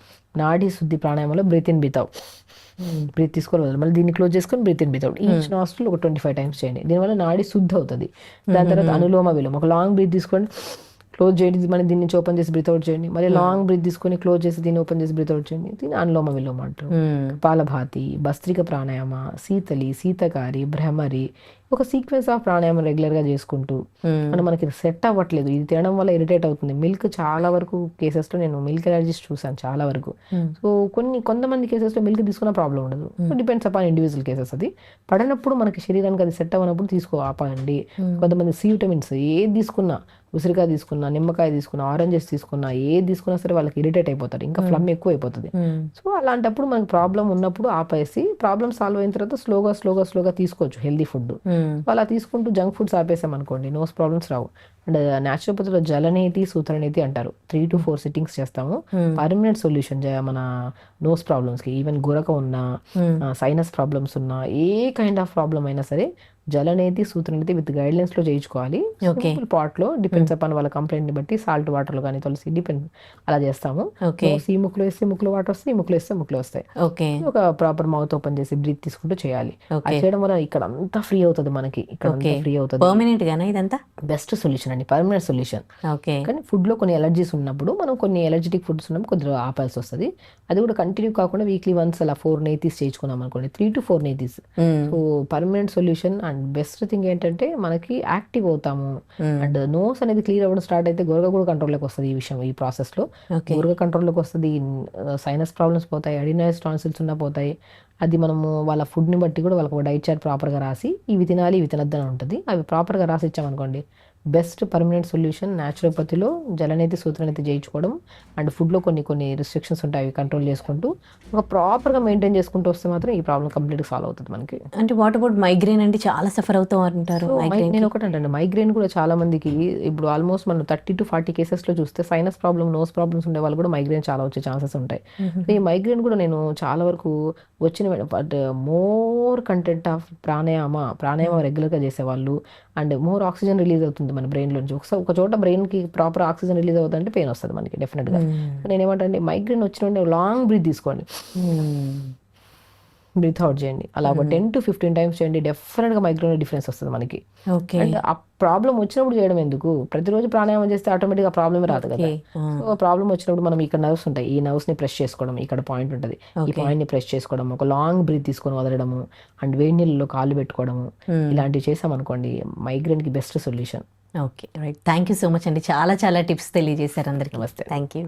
నాడీ శుద్ధి ప్రాణాయామంలో breath in breath out, breath తీసుకోవాలి, మళ్ళీ దీన్ని క్లోజ్ చేసుకొని breath in breath out, each nostril ఒక 25 టైమ్స్ చేయండి. దీనివల్ల నాడీ శుద్ధి అవుతుంది. దాని తర్వాత అనులోమ విలోమ, ఒక లాంగ్ బ్రీత్ తీసుకోండి, క్లోజ్ చేయండి, మళ్ళీ దీన్ని నుంచి ఓపెన్ చేసి బ్రీత్ అవుట్ చేయండి, మళ్ళీ లాంగ్ బ్రీత్ తీసుకొని క్లోజ్ చేసి దీన్ని ఓపెన్ చేసి బ్రీత్ అవుట్ చేయండి. దీన్ని అనులోమ విలోమ అంటారు. కపాలభాతి, భస్త్రిక ప్రాణాయామ, శీతలి, శీతకారి, భ్రమరి, ఒక సీక్వెన్స్ ఆఫ్ ప్రాణాయామం రెగ్యులర్గా చేసుకుంటూ, అంటే మనకి సెట్ అవ్వట్లేదు, ఇది తినడం వల్ల ఇరిటేట్ అవుతుంది. మిల్క్ చాలా వరకు కేసెస్లో నేను మిల్క్ ఎలర్జీస్ చూసాను చాలా వరకు. సో కొంతమంది కేసెస్లో మిల్క్ తీసుకున్న ప్రాబ్లం ఉండదు, డిపెండ్స్ అపాన్ ఇండివిజువల్ కేసెస్. అది పడినప్పుడు మనకి శరీరానికి అది సెట్ అవ్వనప్పుడు ఆపండి. కొంతమంది సి విటమిన్స్ ఏది తీసుకున్నా, ఉసిరికాయ తీసుకున్నా, నిమ్మకాయ తీసుకున్నా, ఆరెంజెస్ తీసుకున్నా, ఏది తీసుకున్నా సరే వాళ్ళకి ఇరిటేట్ అయిపోతారు, ఇంకా ఫ్లమ్ ఎక్కువ అయిపోతుంది. సో అలాంటప్పుడు మనకి ప్రాబ్లం ఉన్నప్పుడు ఆపేసి ప్రాబ్లం సాల్వ్ అయిన తర్వాత స్లోగా తీసుకోవచ్చు హెల్దీ ఫుడ్. అలా తీసుకుంటూ జంక్ ఫుడ్స్ ఆపేసాం అనుకోండి, nose problems Rao. And న్యాచురోపతిలో జలనేతి, sutraneti అంటారు. 3 to 4 సిట్టింగ్స్ చేస్తాము. పర్మనెంట్ సొల్యూషన్ మన నోస్ ప్రాబ్లమ్స్ కి, ఈవెన్ గురక ఉన్నా, సైనస్ ప్రాబ్లమ్స్ ఉన్నా, ఏ కైండ్ ఆఫ్ ప్రాబ్లం అయినా సరే జలనేతి, సూత్రనేతి విత్ గైడ్లైన్స్ లో చేయించుకోవాలి. పాట్ లో డిపెండ్స్ అపాన్ వాళ్ళ కంప్లైంట్ ని బట్టి, సాల్ట్ వాటర్ లో కానీ తులసి డిపెండ్ అలా చేస్తాము. ఈ ముక్కులో వేస్తే ముక్కులో వాటర్ వస్తాయి, ఈ ముక్కులో వేస్తే ముక్కులో వస్తాయి. ఒక ప్రాపర్ మౌత్ ఓపెన్ చేసి బ్రీత్ తీసుకుంటూ చేయాలి. అది చేయడం వల్ల ఇక్కడ అంతా ఫ్రీ అవుతుంది, మనకి ఇక్కడ ఫ్రీ అవుతుంది. పర్మనెంట్ గానా ఇదంతా? బెస్ట్ సొల్యూషన్ అండి, పర్మనెంట్ సొల్యూషన్. కానీ ఫుడ్ లో కొన్ని ఎలర్జీస్ ఉన్నప్పుడు, మనం కొన్ని ఎలర్జెటిక్ ఫుడ్స్ ఉన్నప్పుడు కొద్దిగా ఆపాల్సి వస్తుంది. అది కూడా కంటిన్యూ కాకుండా వీక్లీ వన్స్ అలా 4 నేతీస్ చేయించుకున్నాం అనుకోండి, 3 to 4 నేతీస్. So permanent solution. And best thing ఏంటంటే మనకి యాక్టివ్ అవుతాము. అండ్ నోస్ అనేది క్లియర్ అవ్వడం స్టార్ట్ అయితే గురక కూడా కంట్రోల్లోకి వస్తుంది. ఈ ప్రాసెస్ లో గురక కంట్రోల్లోకి వస్తుంది, సైనస్ ప్రాబ్లమ్స్ పోతాయి, అడినాయిడ్స్, టాన్సిల్స్ ఉన్నా పోతాయి. అది మనము వాళ్ళ ఫుడ్ని బట్టి కూడా వాళ్ళకి ఒక డైట్ చార్ట్ ప్రాపర్గా రాసి ఇవి తినాలి ఇవి తినద్దని ఉంటుంది. అవి ప్రాపర్గా రాసి ఇచ్చామనుకోండి, బెస్ట్ పర్మనెంట్ సొల్యూషన్. న్యాచురోపతిలో జలనేతి, సూత్రనేతి చేయించుకోవడం. అండ్ ఫుడ్లో కొన్ని రిస్ట్రిక్షన్స్ ఉంటాయి, అవి కంట్రోల్ చేసుకుంటూ ఒక ప్రాపర్గా మెయింటైన్ చేసుకుంటూ వస్తే మాత్రం ఈ ప్రాబ్లం కంప్లీట్గా సాల్వ్ అవుతుంది మనకి. అంటే వాట్ అబౌట్ మైగ్రేన్? అంటే చాలా సఫర్ అవుతూ ఉంటారు. నేను ఒకటంటే మైగ్రేన్ కూడా చాలా మందికి ఇప్పుడు ఆల్మోస్ట్ మనం 30 to 40 కేసెస్లో చూస్తే సైనస్ ప్రాబ్లమ్, నోస్ ప్రాబ్లమ్స్ ఉండే వాళ్ళు కూడా మైగ్రేన్ చాలా వచ్చే ఛాన్సెస్ ఉంటాయి. ఈ మైగ్రేన్ కూడా నేను చాలా వరకు వచ్చిన బట్ మోర్ కంటెంట్ ఆఫ్ ప్రాణాయామం రెగ్యులర్గా చేసేవాళ్ళు, అండ్ మోర్ ఆక్సిజన్ రిలీజ్ అవుతుంది మన బ్రెయిన్ నుంచి. ఒక చోట బ్రెయిన్ కి ప్రాపర్ ఆక్సిజన్ రిలీజ్ అవుతుందంటే పెయిన్ వస్తుంది మనకి డెఫినెట్ గా. నేను ఏమంటే మైగ్రేన్ వచ్చిన లాంగ్ బ్రీత్ తీసుకోండి, బ్రీత్ అవుట్ చేయండి, అలా ఒక 10 to 15 టైమ్స్ చేయండి. డెఫినెట్ గా మైగ్రేన్ డిఫరెన్స్ వస్తుంది మనకి. అండ్ ఆ ప్రాబ్లం వచ్చినప్పుడు చేయడం ఎందుకు, ప్రతిరోజు ప్రాణాయామం చేస్తే ఆటోమేటిక్ గా ప్రాబ్లమ్ రాదు కదా. సో ప్రాబ్లం వచ్చినప్పుడు మనం ఇక్కడ నర్వ్స్ ఉంటాయి, ఈ నర్వ్స్ ని ప్రెస్ చేసుకోవడం, ఇక్కడ పాయింట్ ఉంటుంది, ఈ పాయింట్ ని ప్రెస్ చేసుకోవడం, ఒక లాంగ్ బ్రీత్ తీసుకొని వదలడము, అండ్ వేడి నీళ్ళలో కాళ్ళు పెట్టుకోవడము, ఇలాంటివి చేసామనుకోండి మైగ్రేన్ కి best solution. Okay, right. Thank you so much అండి, చాలా టిప్స్ తెలియజేశారు అందరికీ. నమస్తే. Thank you.